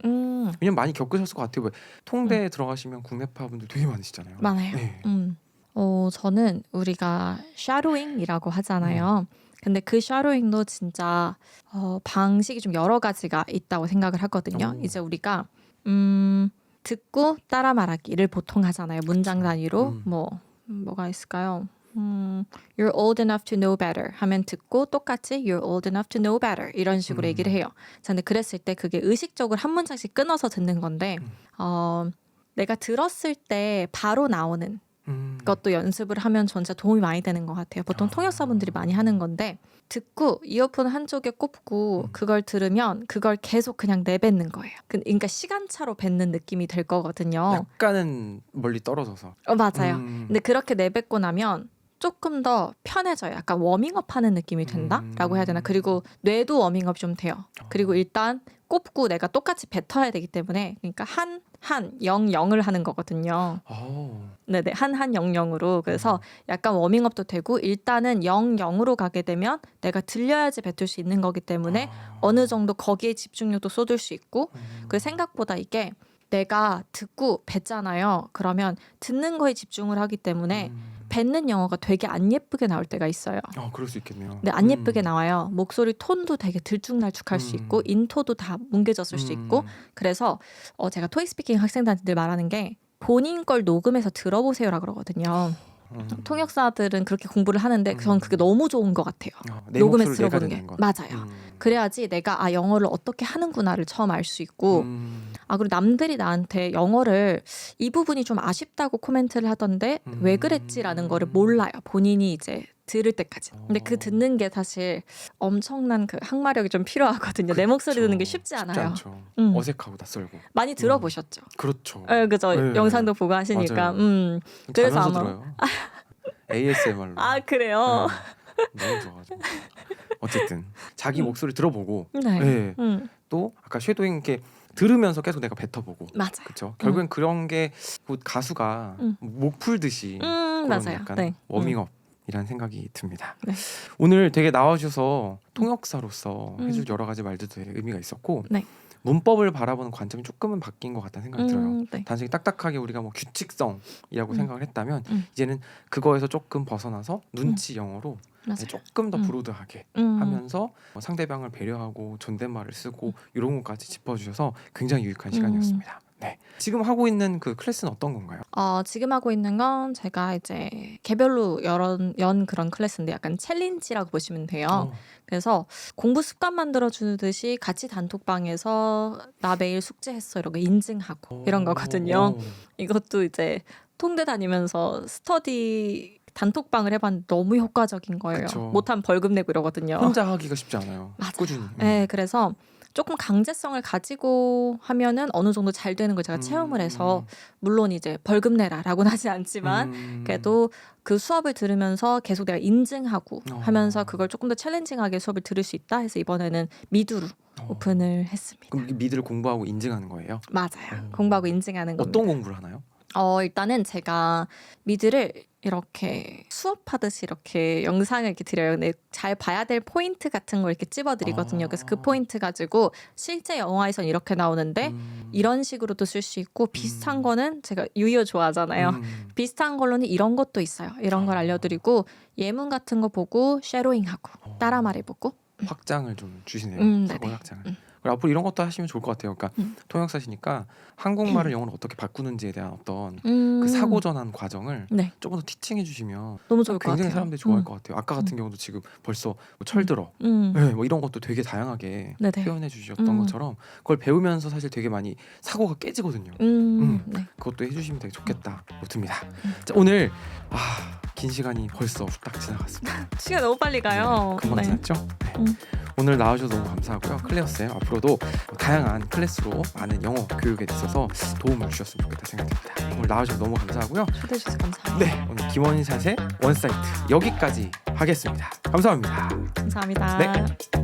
왜냐면 많이 겪으셨을 것 같아요. 왜 통대에 들어가시면 국내파 분들 되게 많으시잖아요. 많아요. 네. 저는 우리가 샤도잉이라고 하잖아요. 근데 그 샤도잉도 진짜 방식이 좀 여러 가지가 있다고 생각을 하거든요. 이제 우리가 듣고 따라 말하기를 보통 하잖아요. 문장 단위로 뭐가 있을까요? You're old enough to know better 하면 듣고 똑같이 You're old enough to know better 이런 식으로 얘기를 해요. 자, 근데 그랬을 때 그게 의식적으로 한 문장씩 끊어서 듣는 건데 내가 들었을 때 바로 나오는 그것도 연습을 하면 진짜 도움이 많이 되는 것 같아요. 보통 통역사분들이 많이 하는 건데 듣고 이어폰 한쪽에 꼽고 그걸 들으면 그걸 계속 그냥 내뱉는 거예요. 그러니까 시간차로 뱉는 느낌이 될 거거든요. 약간은 멀리 떨어져서. 맞아요. 근데 그렇게 내뱉고 나면 조금 더 편해져요. 약간 워밍업 하는 느낌이 된다라고 해야 되나. 그리고 뇌도 워밍업 좀 돼요. 그리고 일단 꼽고 내가 똑같이 뱉어야 되기 때문에 그러니까 영을 하는 거거든요. 네네 영으로 그래서 약간 워밍업도 되고 일단은 영으로 가게 되면 내가 들려야지 뱉을 수 있는 거기 때문에 어느 정도 거기에 집중력도 쏟을 수 있고 그 생각보다 이게 내가 듣고 뱉잖아요. 그러면 듣는 거에 집중을 하기 때문에 뱉는 영어가 되게 안 예쁘게 나올 때가 있어요. 그럴 수 있겠네요. 네, 안 예쁘게 나와요. 목소리 톤도 되게 들쭉날쭉할 수 있고 인토도 다 뭉개졌을 수 있고 그래서 제가 토익 스피킹 학생들한테 늘 말하는 게 본인 걸 녹음해서 들어보세요라 그러거든요. 통역사들은 그렇게 공부를 하는데 전 그게 너무 좋은 것 같아요. 녹음해서 들어보는 게. 맞아요. 그래야지 내가 영어를 어떻게 하는구나를 처음 알 수 있고 그리고 남들이 나한테 영어를 이 부분이 좀 아쉽다고 코멘트를 하던데 왜 그랬지라는 거를 몰라요. 본인이 이제 들을 때까지. 근데 그 듣는 게 사실 엄청난 그 항마력이 좀 필요하거든요. 내 목소리 듣는 게 쉽지 않아요. 쉽지 않죠. 어색하고 낯설고. 많이 들어보셨죠? 그렇죠. 그죠. 네. 영상도 보고 하시니까. 맞아요. 그래서 자면서 아마 들어요. ASMR로. 아 그래요? 너무 좋아가지고. 어쨌든 자기 목소리 들어보고 네. 네. 또 아까 쉐도잉 이렇게 들으면서 계속 내가 뱉어보고 맞아요. 그렇죠. 결국엔 그런 게 가수가 목 풀듯이 그런 맞아요. 약간 네. 워밍업이라는 생각이 듭니다. 네. 오늘 되게 나와주셔서 통역사로서 해줄 여러 가지 말들도 되게 의미가 있었고 네. 문법을 바라보는 관점이 조금은 바뀐 것 같다는 생각이 들어요. 네. 단순히 딱딱하게 우리가 뭐 규칙성이라고 생각을 했다면 이제는 그거에서 조금 벗어나서 눈치 영어로 맞아요. 조금 더 브로드하게 하면서 상대방을 배려하고 존댓말을 쓰고 이런 것까지 짚어주셔서 굉장히 유익한 시간이었습니다. 네. 지금 하고 있는 그 클래스는 어떤 건가요? 지금 하고 있는 건 제가 이제 개별로 연 그런 클래스인데 약간 챌린지라고 보시면 돼요. 그래서 공부 습관 만들어주듯이 같이 단톡방에서 나 매일 숙제했어 이런 거 인증하고 이런 거거든요. 이것도 이제 통대 다니면서 스터디 단톡방을 해봤는데 너무 효과적인 거예요. 그쵸. 못하면 벌금 내고 이러거든요. 혼자 하기가 쉽지 않아요. 맞아요. 꾸준히. 네, 그래서 조금 강제성을 가지고 하면은 어느 정도 잘 되는 걸 제가 체험을 해서 물론 이제 벌금 내라라고는 하지 않지만 그래도 그 수업을 들으면서 계속 내가 인증하고 하면서 그걸 조금 더 챌린징하게 수업을 들을 수 있다 해서 이번에는 미드로 오픈을 했습니다. 그럼 미드를 공부하고 인증하는 거예요? 맞아요. 공부하고 인증하는 겁니다. 어떤 공부를 하나요? 일단은 제가 미드를 이렇게 수업하듯이 이렇게 영상을 이렇게 드려요. 근데 잘 봐야 될 포인트 같은 걸 이렇게 찝어드리거든요. 그래서 그 포인트 가지고 실제 영화에선 이렇게 나오는데 이런 식으로도 쓸 수 있고 비슷한 거는 제가 유희어 좋아하잖아요. 비슷한 걸로는 이런 것도 있어요. 이런 걸 알려드리고 예문 같은 거 보고 쉐도잉하고 따라 말해보고 확장을 좀 주시네요. 사고 네네. 확장을. 그리고 앞으로 이런 것도 하시면 좋을 것 같아요. 그러니까 통역사시니까 한국말을 영어로 어떻게 바꾸는지에 대한 어떤 그 사고 전환 과정을 네. 조금 더 티칭해 주시면 너무 좋을 것 굉장히 같아요. 사람들이 좋아할 것 같아요. 아까 같은 경우도 지금 벌써 뭐 철들어, 네, 뭐 이런 것도 되게 다양하게 네네. 표현해 주셨던 것처럼 그걸 배우면서 사실 되게 많이 사고가 깨지거든요. 네. 그것도 해주시면 되게 좋겠다 듭니다. 자, 오늘 긴 시간이 벌써 딱 지나갔습니다. 시간 너무 빨리 가요. 금방 네. 지났죠? 네. 오늘 나와주셔서 너무 감사하고요. 클레어쌤 앞으로도 다양한 클래스로 많은 영어 교육에 있어서 도움을 주셨으면 좋겠다 생각됩니다. 오늘 나와주셔서 너무 감사하고요. 초대해 주셔서 감사합니다. 네, 오늘 김원샷의 원사이트 여기까지 하겠습니다. 감사합니다. 감사합니다. 네.